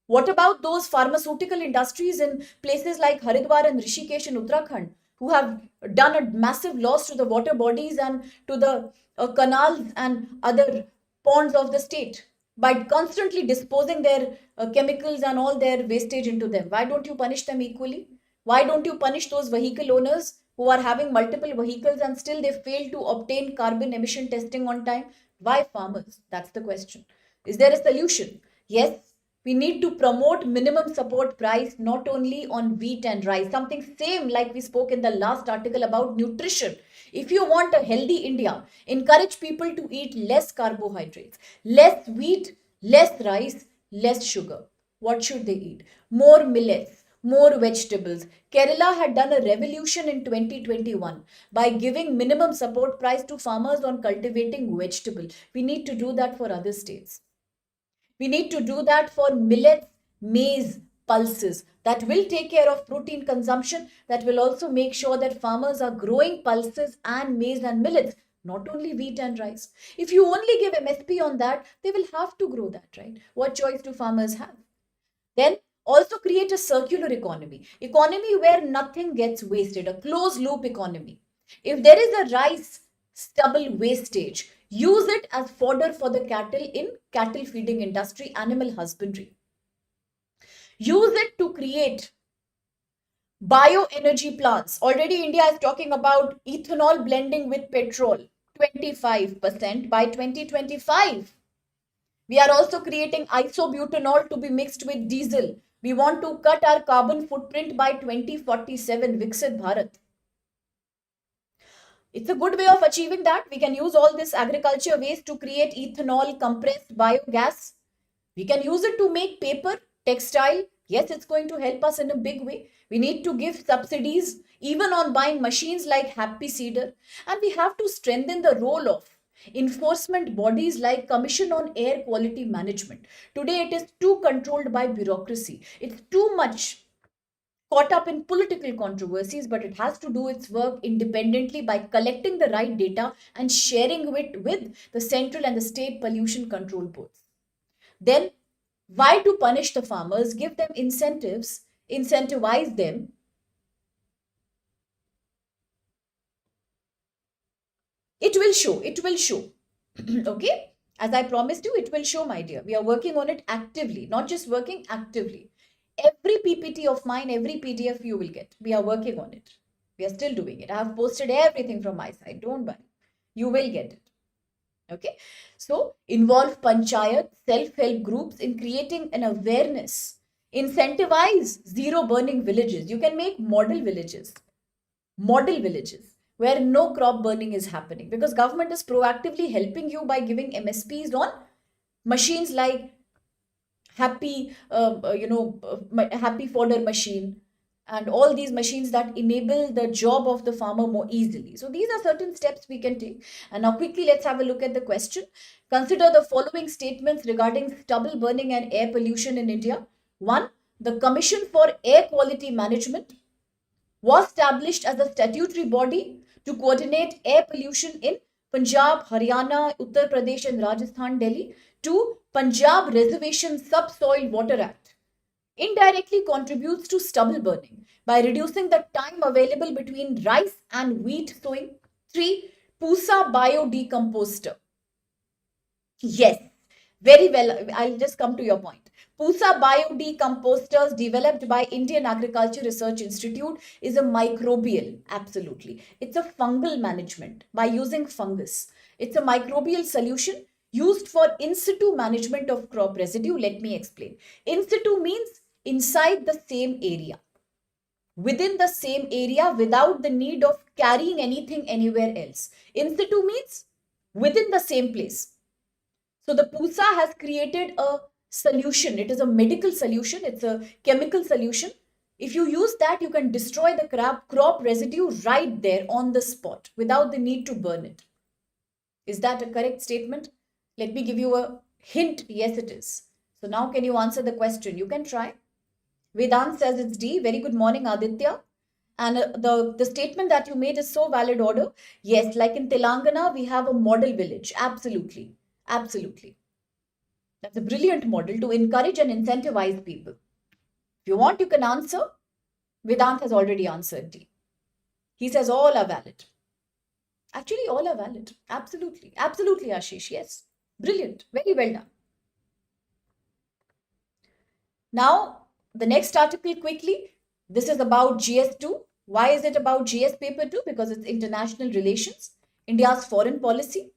What about those pharmaceutical industries in places like Haridwar and Rishikesh in Uttarakhand who have done a massive loss to the water bodies and to the canals and other ponds of the state by constantly disposing their chemicals and all their wastage into them? Why don't you punish them equally? Why don't you punish those vehicle owners who are having multiple vehicles and still they fail to obtain carbon emission testing on time? Why farmers? That's the question. Is there a solution? Yes, we need to promote minimum support price not only on wheat and rice, something same like we spoke in the last article about nutrition. If you want a healthy India, encourage people to eat less carbohydrates, less wheat, less rice, less sugar. What should they eat? More millets, more vegetables. Kerala had done a revolution in 2021 by giving minimum support price to farmers on cultivating vegetable. We need to do that for other states. We need to do that for millets, maize, pulses. That will take care of protein consumption. That will also make sure that farmers are growing pulses and maize and millets, not only wheat and rice. If you only give MSP on that, they will have to grow that, right? What choice do farmers have? Then also create a circular economy where nothing gets wasted, a closed loop economy. If there is a rice stubble wastage, use it as fodder for the cattle in cattle feeding industry, animal husbandry. Use it to create bioenergy plants. Already India is talking about ethanol blending with petrol, 25% by 2025. We are also creating isobutanol to be mixed with diesel. We want to cut our carbon footprint by 2047, Viksit Bharat. It's a good way of achieving that. We can use all this agriculture waste to create ethanol, compressed biogas. We can use it to make paper, textile. Yes, it's going to help us in a big way. We need to give subsidies even on buying machines like Happy Seeder. And we have to strengthen the role of enforcement bodies like Commission on Air Quality Management. Today, it is too controlled by bureaucracy. It's too much caught up in political controversies, but it has to do its work independently by collecting the right data and sharing it with the central and the state pollution control boards. Then, why to punish the farmers? Give them incentives, incentivize them. It will show, it will show. Okay? As I promised you, it will show, my dear. We are working on it actively, not just working actively. Every PPT of mine, every PDF you will get. We are working on it. We are still doing it. I have posted everything from my side. Don't worry. You will get it. Okay. So involve panchayat, self-help groups in creating an awareness. Incentivize zero burning villages. You can make model villages where no crop burning is happening because government is proactively helping you by giving MSPs on machines like happy happy fodder machine and all these machines that enable the job of the farmer more easily. So these are certain steps we can take. And now quickly let's have a look at the question. Consider the following statements regarding stubble burning and air pollution in India. One, the Commission for Air Quality Management was established as a statutory body to coordinate air pollution in Punjab, Haryana, Uttar Pradesh, and Rajasthan, Delhi. Two, Punjab Reservation Subsoil Water Act indirectly contributes to stubble burning by reducing the time available between rice and wheat sowing. Three, Pusa biodecomposter. Yes, very well. I'll just come to your point. Pusa biodecomposters developed by Indian Agriculture Research Institute is a microbial, absolutely. It's a fungal management by using fungus. It's a microbial solution used for in situ management of crop residue. Let me explain. In situ means inside the same area, within the same area without the need of carrying anything anywhere else. In situ means within the same place. So the PUSA has created a solution. It is a medical solution. It's a chemical solution. If you use that, you can destroy the crop residue right there on the spot without the need to burn it. Is that a correct statement? Let me give you a hint. Yes, it is. So now can you answer the question? You can try. Vedant says it's D. Very good morning, Aditya. And the statement that you made is so valid order. Yes, like in Telangana, we have a model village. Absolutely. Absolutely. That's a brilliant model to encourage and incentivize people. If you want, you can answer. Vedant has already answered D. He says all are valid. Actually, all are valid. Absolutely. Absolutely, Ashish. Yes. Brilliant. Very well done. Now, the next article quickly. This is about GS2. Why is it about GS paper 2? Because it's international relations, India's foreign policy.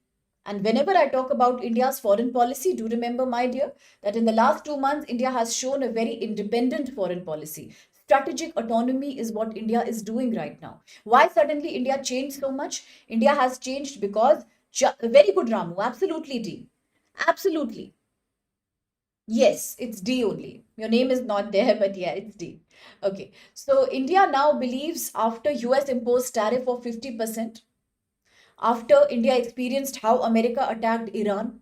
And whenever I talk about India's foreign policy, do remember, my dear, that in the last 2 months, India has shown a very independent foreign policy. Strategic autonomy is what India is doing right now. Why suddenly India changed so much? India has changed because, very good, Ramu, absolutely, D. Absolutely. Yes, it's D only. Your name is not there, but yeah, it's D. Okay. So India now believes after US imposed tariff of 50%, after India experienced how America attacked Iran,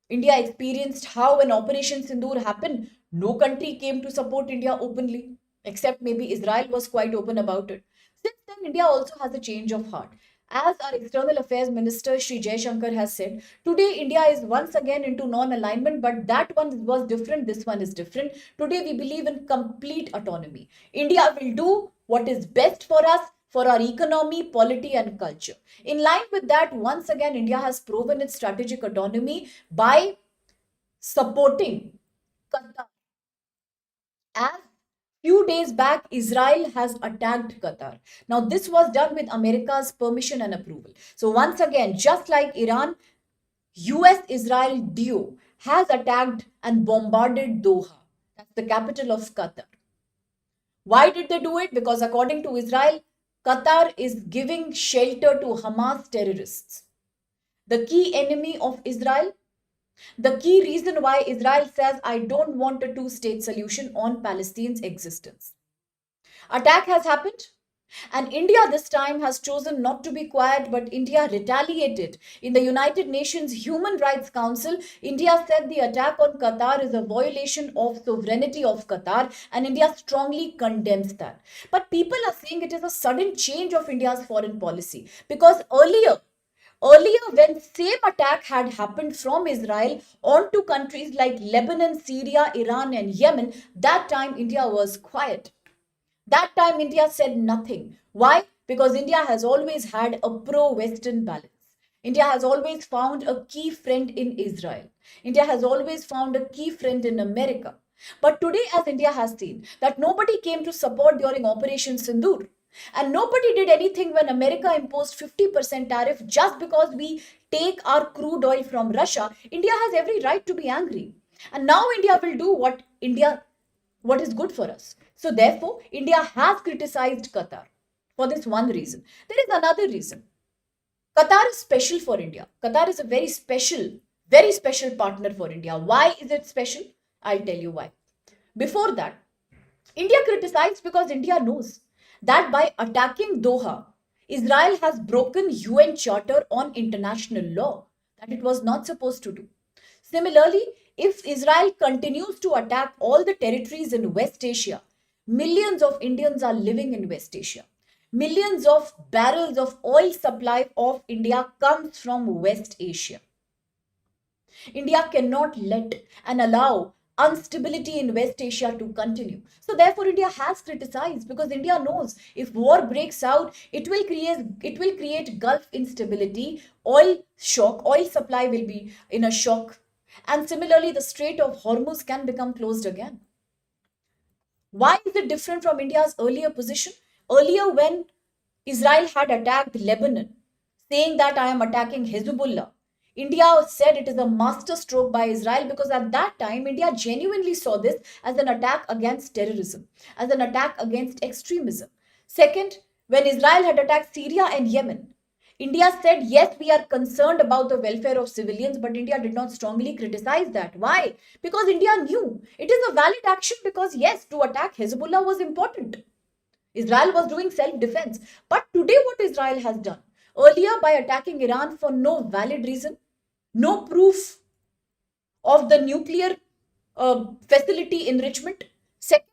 India experienced how when Operation Sindoor happened, no country came to support India openly, except maybe Israel was quite open about it. Since then, India also has a change of heart. As our External Affairs Minister Sri Jaishankar has said, today India is once again into non alignment, but that one was different, this one is different. Today we believe in complete autonomy. India will do what is best for us, for our economy, polity, and culture. In line with that, once again, India has proven its strategic autonomy by supporting Qatar. As few days back, Israel has attacked Qatar. Now, this was done with America's permission and approval. So, once again, just like Iran, US Israel duo has attacked and bombarded Doha. That's the capital of Qatar. Why did they do it? Because according to Israel, Qatar is giving shelter to Hamas terrorists. The key enemy of Israel, the key reason why Israel says, I don't want a two-state solution on Palestine's existence. Attack has happened. And India this time has chosen not to be quiet, but India retaliated. In the United Nations Human Rights Council, India said the attack on Qatar is a violation of sovereignty of Qatar, and India strongly condemns that. But people are saying it is a sudden change of India's foreign policy because earlier, when same attack had happened from Israel onto countries like Lebanon, Syria, Iran, and Yemen, that time India was quiet. That time, India said nothing. Why? Because India has always had a pro Western balance. India has always found a key friend in Israel. India has always found a key friend in America. But today, as India has seen, that nobody came to support during Operation Sindoor. And nobody did anything when America imposed 50% tariff just because we take our crude oil from Russia. India has every right to be angry. And now India will do what is good for us. So therefore, India has criticized Qatar for this one reason. There is another reason. Qatar is special for India. Qatar is a very special partner for India. Why is it special? I'll tell you why. Before that, India criticized because India knows that by attacking Doha, Israel has broken UN Charter on International Law that it was not supposed to do. Similarly, if Israel continues to attack all the territories in West Asia, millions of Indians are living in West Asia. Millions of barrels of oil supply of India comes from West Asia. India cannot let and allow instability in West Asia to continue. So therefore India has criticized because India knows if war breaks out, it will create Gulf instability, oil shock, oil supply will be in a shock. And similarly, the Strait of Hormuz can become closed again. Why is it different from India's earlier position? Earlier, when Israel had attacked Lebanon, saying that I am attacking Hezbollah, India said it is a master stroke by Israel because at that time, India genuinely saw this as an attack against terrorism, as an attack against extremism. Second, when Israel had attacked Syria and Yemen, India said, yes, we are concerned about the welfare of civilians, but India did not strongly criticize that. Why? Because India knew it is a valid action because, yes, to attack Hezbollah was important. Israel was doing self defense. But today, what Israel has done? Earlier, by attacking Iran for no valid reason, no proof of the nuclear facility enrichment. Second,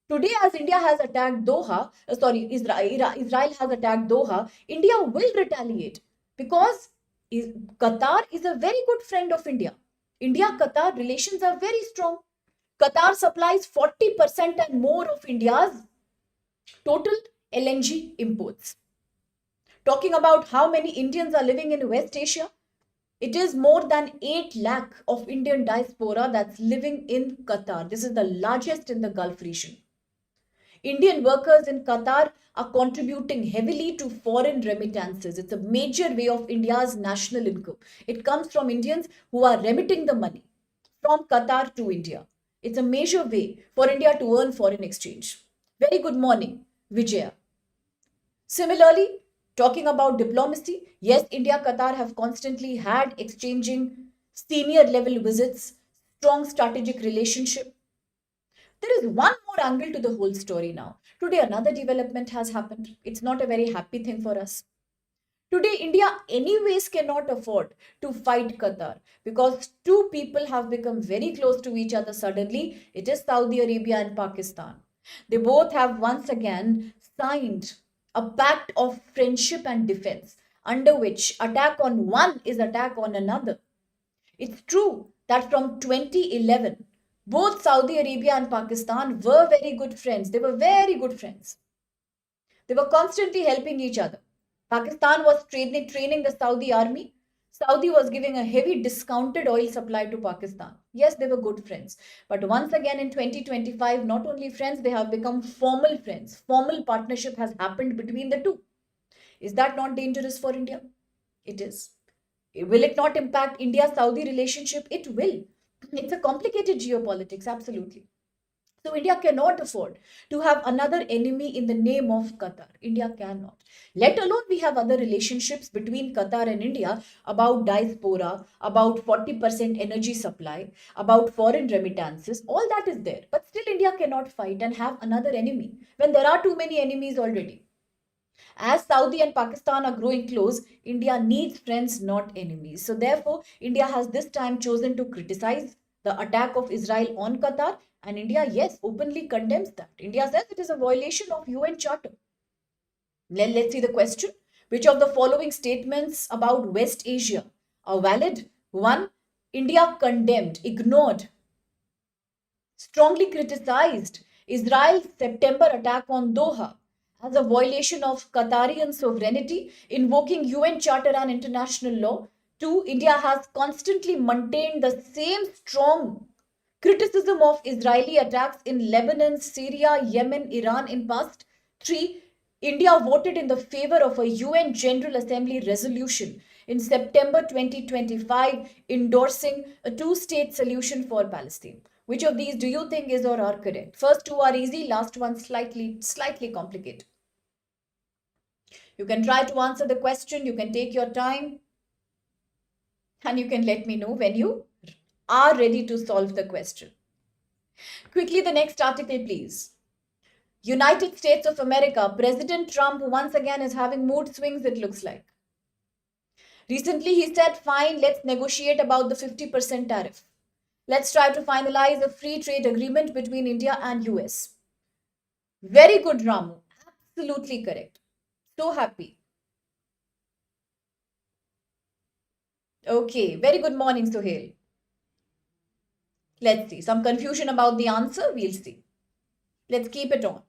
today, as India has attacked Doha, Israel has attacked Doha, India will retaliate because Qatar is a very good friend of India. India-Qatar relations are very strong. Qatar supplies 40% and more of India's total LNG imports. Talking about how many Indians are living in West Asia, it is more than 8 lakh of Indian diaspora that's living in Qatar. This is the largest in the Gulf region. Indian workers in Qatar are contributing heavily to foreign remittances. It's a major way of India's national income. It comes from Indians who are remitting the money from Qatar to India. It's a major way for India to earn foreign exchange. Very good morning, Vijaya. Similarly, talking about diplomacy, yes, India Qatar have constantly had exchanging senior level visits, strong strategic relationship. There is one more angle to the whole story now. Today, another development has happened. It's not a very happy thing for us. Today, India, anyways, cannot afford to fight Qatar because two people have become very close to each other suddenly. It is Saudi Arabia and Pakistan. They both have once again signed a pact of friendship and defense, under which attack on one is attack on another. It's true that from 2011, both Saudi Arabia and Pakistan were very good friends. They were very good friends. They were constantly helping each other. Pakistan was training the Saudi army. Saudi was giving a heavy discounted oil supply to Pakistan. Yes, they were good friends. But once again in 2025, not only friends, they have become formal friends. Formal partnership has happened between the two. Is that not dangerous for India? It is. Will it not impact India Saudi relationship? It will. It's a complicated geopolitics, absolutely. So India cannot afford to have another enemy in the name of Qatar. India cannot. Let alone we have other relationships between Qatar and India about diaspora, about 40% energy supply, about foreign remittances. All that is there. But still India cannot fight and have another enemy when there are too many enemies already. As Saudi and Pakistan are growing close, India needs friends, not enemies. So, therefore, India has this time chosen to criticize the attack of Israel on Qatar, and India, yes, openly condemns that. India says it is a violation of UN Charter. Let's see the question. Which of the following statements about West Asia are valid? 1. India condemned, ignored, strongly criticized Israel's September attack on Doha as a violation of Qatarian sovereignty, invoking UN Charter and international law. 2. India has constantly maintained the same strong criticism of Israeli attacks in Lebanon, Syria, Yemen, Iran in past. 3. India voted in the favor of a UN General Assembly resolution in September 2025 endorsing a two-state solution for Palestine. Which of these do you think is or are correct? First two are easy, last one slightly complicated. You can try to answer the question, you can take your time, and you can let me know when you are ready to solve the question. Quickly, the next article, please. United States of America, President Trump once again is having mood swings, it looks like. Recently, he said, fine, let's negotiate about the 50% tariff. Let's try to finalize a free trade agreement between India and US. Very good, Ramu. Absolutely correct. So happy. Okay, very good morning, Sohail. Let's see. Some confusion about the answer, we'll see. Let's keep it on.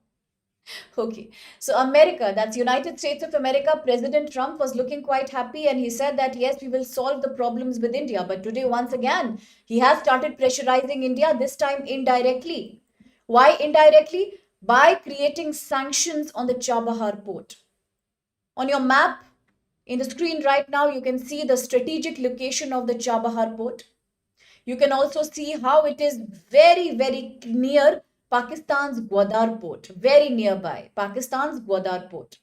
Okay, so America, that's United States of America, President Trump was looking quite happy and he said that yes, we will solve the problems with India. But today, once again, he has started pressurizing India, this time indirectly. Why indirectly? By creating sanctions on the Chabahar port. On your map, in the screen right now, you can see the strategic location of the Chabahar port. You can also see how it is very, very near Pakistan's Gwadar port, very nearby Pakistan's Gwadar port.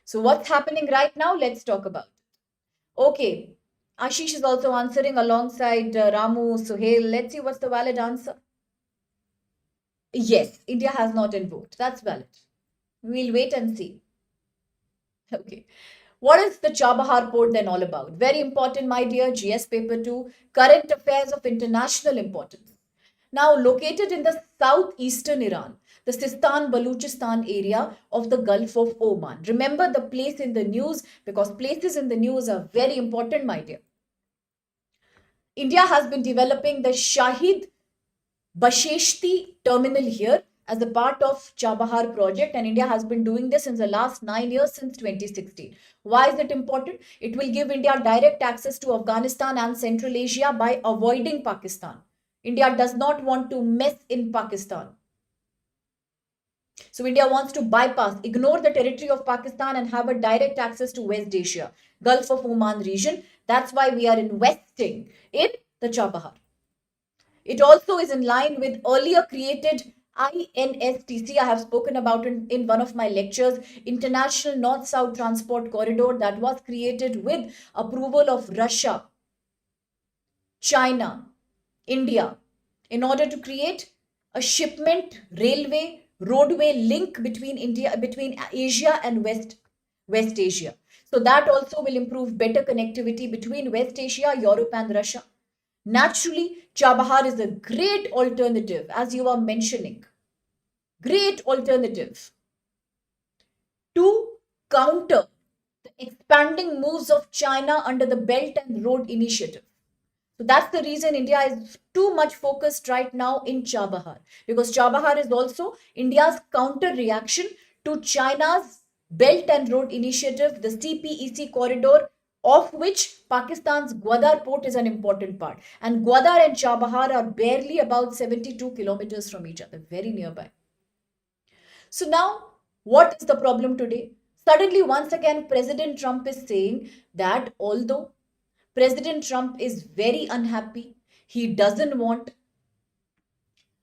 So what's happening right now? Let's talk about it. Okay, Ashish is also answering alongside Ramu, Suhail. Let's see what's the valid answer. Yes, India has not invoked. That's valid. We'll wait and see. Okay. What is the Chabahar port then all about? Very important, my dear. GS paper 2, current affairs of international importance. Now, located in the southeastern Iran, the Sistan Baluchistan area of the Gulf of Oman. Remember the place in the news because places in the news are very important, my dear. India has been developing the Shahid Basheshti terminal here as a part of Chabahar project, and India has been doing this in the last 9 years since 2016. Why is it important? It will give India direct access to Afghanistan and Central Asia by avoiding Pakistan. India does not want to mess in Pakistan. So India wants to bypass, ignore the territory of Pakistan and have a direct access to West Asia, Gulf of Oman region. That's why we are investing in the Chabahar. It also is in line with earlier created INSTC. I have spoken about it in one of my lectures, International North-South Transport Corridor that was created with approval of Russia, China, India in order to create a shipment railway roadway link between Asia and West Asia. So that also will improve better connectivity between West Asia, Europe, and Russia. Naturally, Chabahar is a great alternative, as you are mentioning, great alternative to counter the expanding moves of China under the Belt and Road Initiative. So that's the reason India is too much focused right now in Chabahar, because Chabahar is also India's counter reaction to China's Belt and Road Initiative, the CPEC corridor, of which Pakistan's Gwadar port is an important part. And Gwadar and Chabahar are barely about 72 kilometers from each other, very nearby. So now, what is the problem today? Suddenly, once again, President Trump is saying that although President Trump is very unhappy, he doesn't want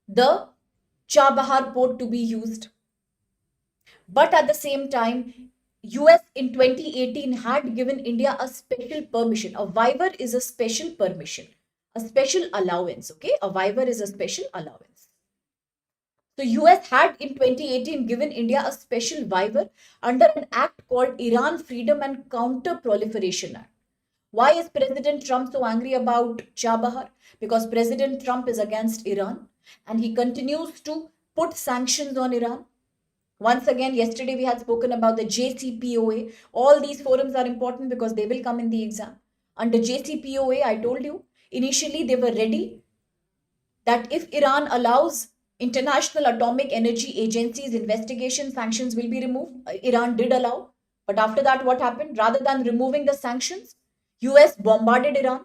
the Chabahar port to be used. But at the same time, US in 2018 had given India a special permission. A waiver is a special permission, a special allowance. Okay, a waiver is a special allowance. So US had in 2018 given India a special waiver under an act called Iran Freedom and Counter Proliferation Act. Why is President Trump so angry about Chabahar? Because President Trump is against Iran and he continues to put sanctions on Iran. Once again, yesterday we had spoken about the JCPOA. All these forums are important because they will come in the exam. Under JCPOA, I told you, initially they were ready that if Iran allows International Atomic Energy Agency's investigation, sanctions will be removed. Iran did allow. But after that, what happened? Rather than removing the sanctions, US bombarded Iran,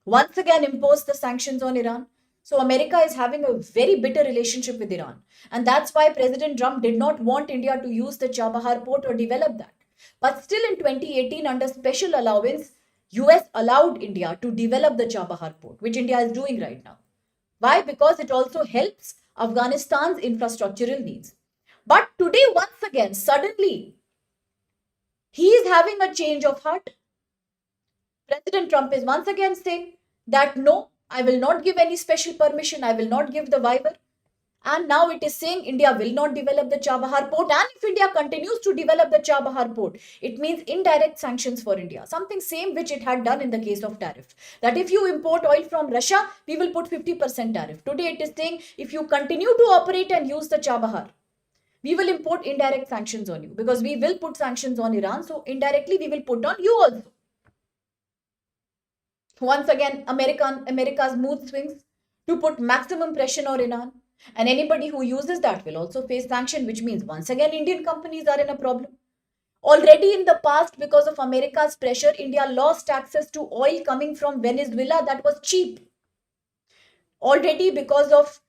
once again imposed the sanctions on Iran. So America is having a very bitter relationship with Iran. And that's why President Trump did not want India to use the Chabahar port or develop that. But still in 2018, under special allowance, US allowed India to develop the Chabahar port, which India is doing right now. Why? Because it also helps Afghanistan's infrastructural needs. But today, once again, suddenly, he is having a change of heart. President Trump is once again saying that no, I will not give any special permission, I will not give the waiver. And now it is saying India will not develop the Chabahar port. And if India continues to develop the Chabahar port, it means indirect sanctions for India. Something same which it had done in the case of tariff. That if you import oil from Russia, we will put 50% tariff. Today it is saying if you continue to operate and use the Chabahar, we will import indirect sanctions on you, because we will put sanctions on Iran. So indirectly we will put on you also. Once again, America's mood swings to put maximum pressure on Iran. And anybody who uses that will also face sanction, which means once again Indian companies are in a problem. Already in the past, because of America's pressure, India lost access to oil coming from Venezuela that was cheap. Already because of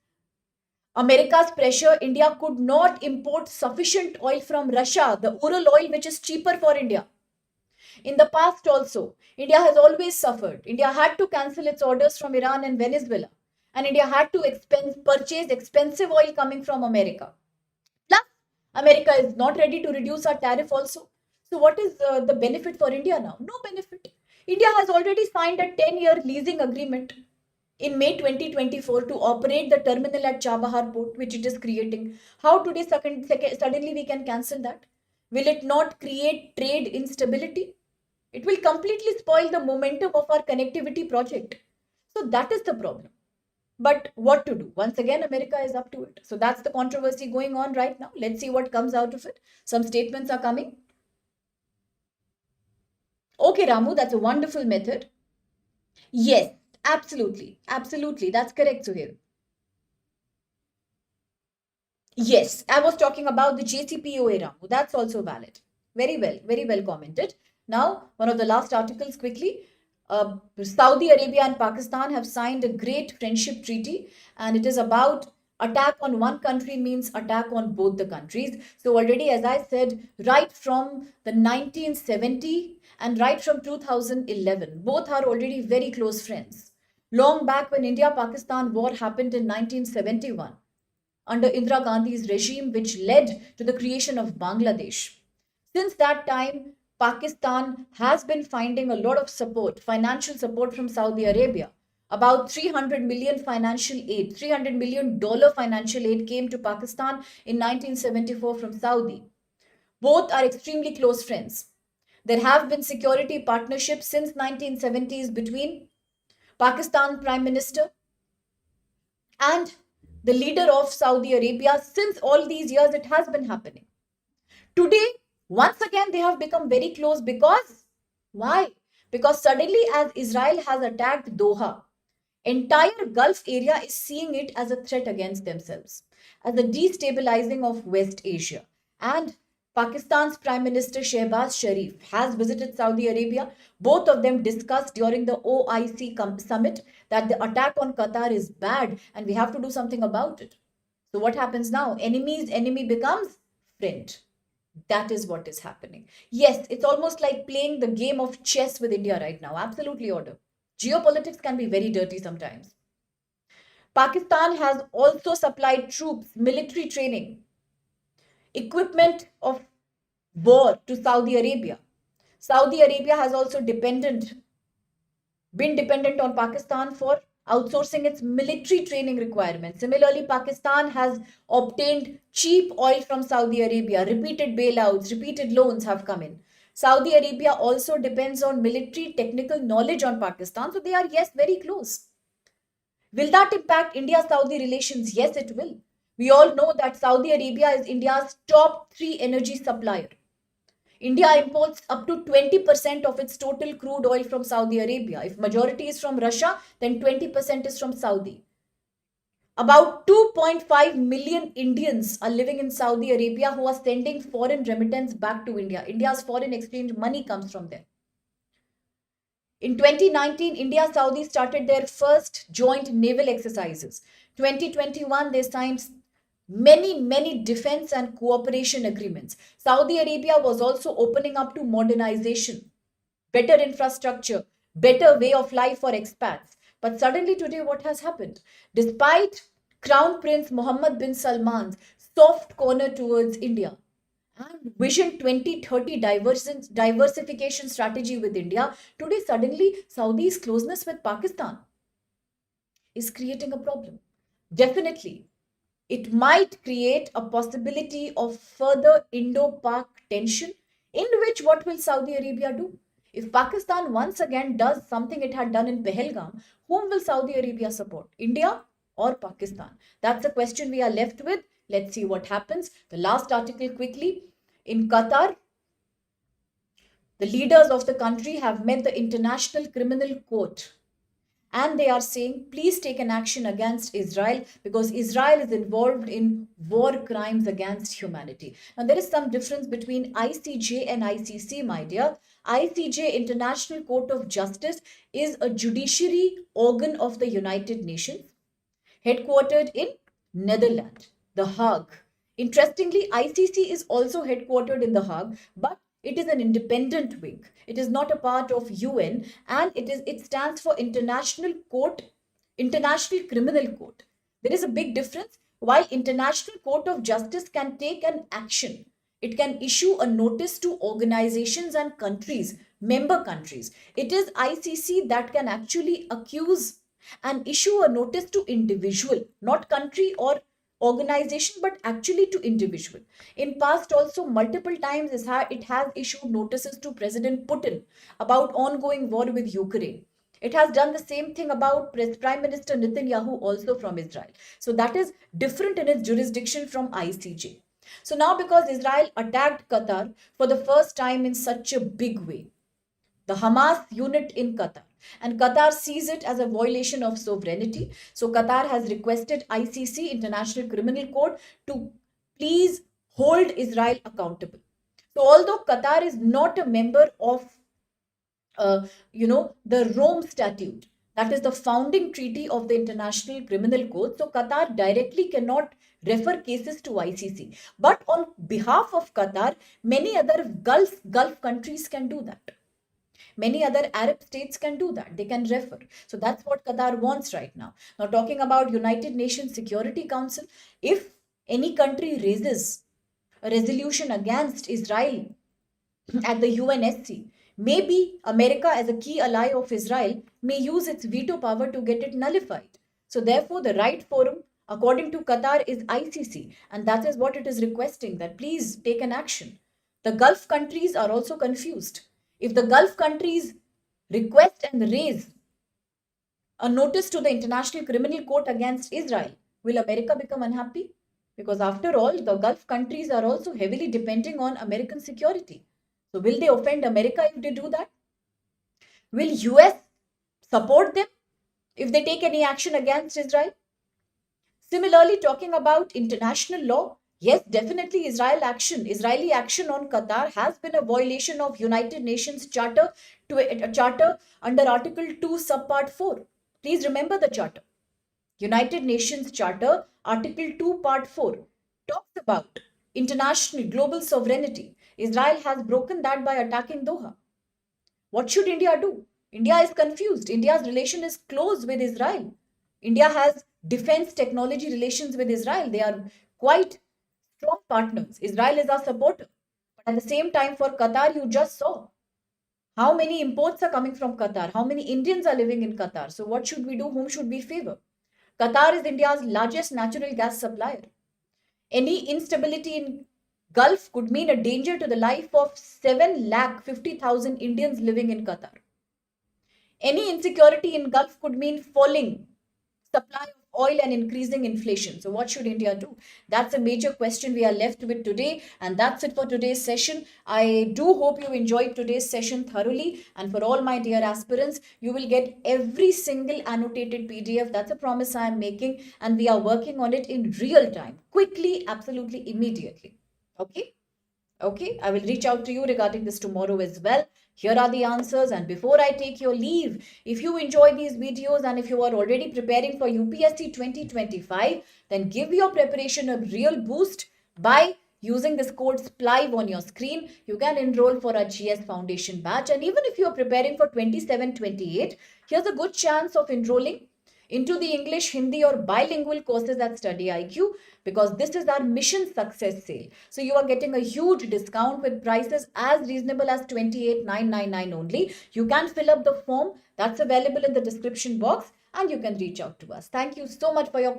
America's pressure, India could not import sufficient oil from Russia, the Ural oil, which is cheaper for India. In the past also, India has always suffered. India had to cancel its orders from Iran and Venezuela. And India had to purchase expensive oil coming from America. Plus, America is not ready to reduce our tariff also. So what is the benefit for India now? No benefit. India has already signed a 10-year leasing agreement in May 2024 to operate the terminal at Chabahar port, which it is creating. How today suddenly we can cancel that? Will it not create trade instability? It will completely spoil the momentum of our connectivity project. So that is the problem. But what to do? Once again, America is up to it. So that's the controversy going on right now. Let's see what comes out of it. Some statements are coming. Okay, Ramu, that's a wonderful method. Yes, absolutely. Absolutely. That's correct, Suhail. Yes, I was talking about the JCPOA, Ramu. That's also valid. Very well commented. Now, one of the last articles quickly. Saudi Arabia and Pakistan have signed a great friendship treaty, and it is about attack on one country means attack on both the countries. So already, as I said, right from the 1970 and right from 2011, both are already very close friends. Long back when India-Pakistan war happened in 1971, under Indira Gandhi's regime, which led to the creation of Bangladesh. Since that time, Pakistan has been finding a lot of support, financial support from Saudi Arabia. About 300 million financial aid, $300 million financial aid came to Pakistan in 1974 from Saudi. Both are extremely close friends. There have been security partnerships since 1970s between Pakistan Prime Minister and the leader of Saudi Arabia. Since all these years, it has been happening. Today, once again, they have become very close because why? Because suddenly, as Israel has attacked Doha, entire Gulf area is seeing it as a threat against themselves, as a destabilizing of West Asia. And Pakistan's Prime Minister Shehbaz Sharif has visited Saudi Arabia. Both of them discussed during the OIC summit that the attack on Qatar is bad and we have to do something about it. So, what happens now? Enemy's enemy becomes friend. That is what is happening. Yes, it's almost like playing the game of chess with India right now. Absolutely, order. Geopolitics can be very dirty sometimes. Pakistan has also supplied troops, military training, equipment of war to Saudi Arabia. Saudi Arabia has also been dependent on Pakistan for outsourcing its military training requirements. Similarly, Pakistan has obtained cheap oil from Saudi Arabia. Repeated bailouts, repeated loans have come in. Saudi Arabia also depends on military technical knowledge on Pakistan. So they are, yes, very close. Will that impact India Saudi relations? Yes, it will. We all know that Saudi Arabia is India's top three energy supplier. India imports up to 20% of its total crude oil from Saudi Arabia. If majority is from Russia, then 20% is from Saudi. About 2.5 million Indians are living in Saudi Arabia who are sending foreign remittance back to India. India's foreign exchange money comes from there. In 2019, India Saudi started their first joint naval exercises. 2021, they signed many defense and cooperation agreements. Saudi Arabia was also opening up to modernization, better infrastructure, better way of life for expats. But suddenly today, what has happened? Despite Crown Prince Mohammed bin Salman's soft corner towards India and Vision 2030 diversification strategy with India, today suddenly Saudi's closeness with Pakistan is creating a problem. Definitely, it might create a possibility of further Indo-Pak tension, in which what will Saudi Arabia do? If Pakistan once again does something it had done in Pahalgam, whom will Saudi Arabia support? India or Pakistan? That's a question we are left with. Let's see what happens. The last article quickly. In Qatar, the leaders of the country have met the International Criminal Court and they are saying please take an action against Israel because Israel is involved in war crimes against humanity. Now there is some difference between ICJ and ICC, my dear. ICJ, International Court of Justice, is a judiciary organ of the United Nations headquartered in Netherlands, The Hague. Interestingly, ICC is also headquartered in The Hague, but it is an independent wing. It is not a part of UN, and it stands for International Criminal Court. There is a big difference. While International Court of Justice can take an action, it can issue a notice to organizations and countries, member countries. It is ICC that can actually accuse and issue a notice to individual, not country or organization, but actually to individual. In past also multiple times it has issued notices to President Putin about ongoing war with Ukraine. It has done the same thing about Prime Minister Netanyahu, also from Israel. So that is different in its jurisdiction from ICJ. So now because Israel attacked Qatar for the first time in such a big way, the Hamas unit in Qatar. And Qatar sees it as a violation of sovereignty. So Qatar has requested ICC, International Criminal Court, to please hold Israel accountable. So although Qatar is not a member of, the Rome Statute, that is the founding treaty of the International Criminal Court, so Qatar directly cannot refer cases to ICC. But on behalf of Qatar, many other Gulf countries can do that. Many other Arab states can do that. They can refer. So that's what Qatar wants right now. Now, talking about United Nations Security Council, if any country raises a resolution against Israel at the UNSC, Maybe America, as a key ally of Israel, may use its veto power to get it nullified. So, therefore, the right forum, according to Qatar, is ICC, and that is what it is requesting, that please take an action. The Gulf countries are also confused. If the Gulf countries request and raise a notice to the International Criminal Court against Israel, will America become unhappy? Because after all, the Gulf countries are also heavily depending on American security. So will they offend America if they do that? Will US support them if they take any action against Israel? Similarly, talking about international law, yes, definitely Israeli action on Qatar has been a violation of United Nations Charter to a charter under Article 2, Subpart 4. Please remember the charter. United Nations Charter, Article 2, Part 4, talks about international global sovereignty. Israel has broken that by attacking Doha. What should India do? India is confused. India's relation is close with Israel. India has defense technology relations with Israel. They are quite strong partners. Israel is our supporter. But at the same time, for Qatar, you just saw how many imports are coming from Qatar, how many Indians are living in Qatar. So, what should we do? Whom should we favor? Qatar is India's largest natural gas supplier. Any instability in Gulf could mean a danger to the life of 7,50,000 Indians living in Qatar. Any insecurity in Gulf could mean falling supply of oil and increasing inflation. So what should India do? That's a major question we are left with today. And that's it for today's session. I do hope you enjoyed today's session thoroughly. And for all my dear aspirants, you will get every single annotated PDF. That's a promise I am making. And we are working on it in real time, quickly, absolutely immediately. Okay? Okay, I will reach out to you regarding this tomorrow as well. Here are the answers. And before I take your leave, if you enjoy these videos and if you are already preparing for UPSC 2025, then give your preparation a real boost by using this code SPLIVE on your screen. You can enroll for a GS Foundation batch. And even if you are preparing for 27-28, here's a good chance of enrolling into the English, Hindi or bilingual courses at StudyIQ, because this is our mission success sale. So you are getting a huge discount with prices as reasonable as 28,999 only. You can fill up the form that's available in the description box and you can reach out to us. Thank you so much for your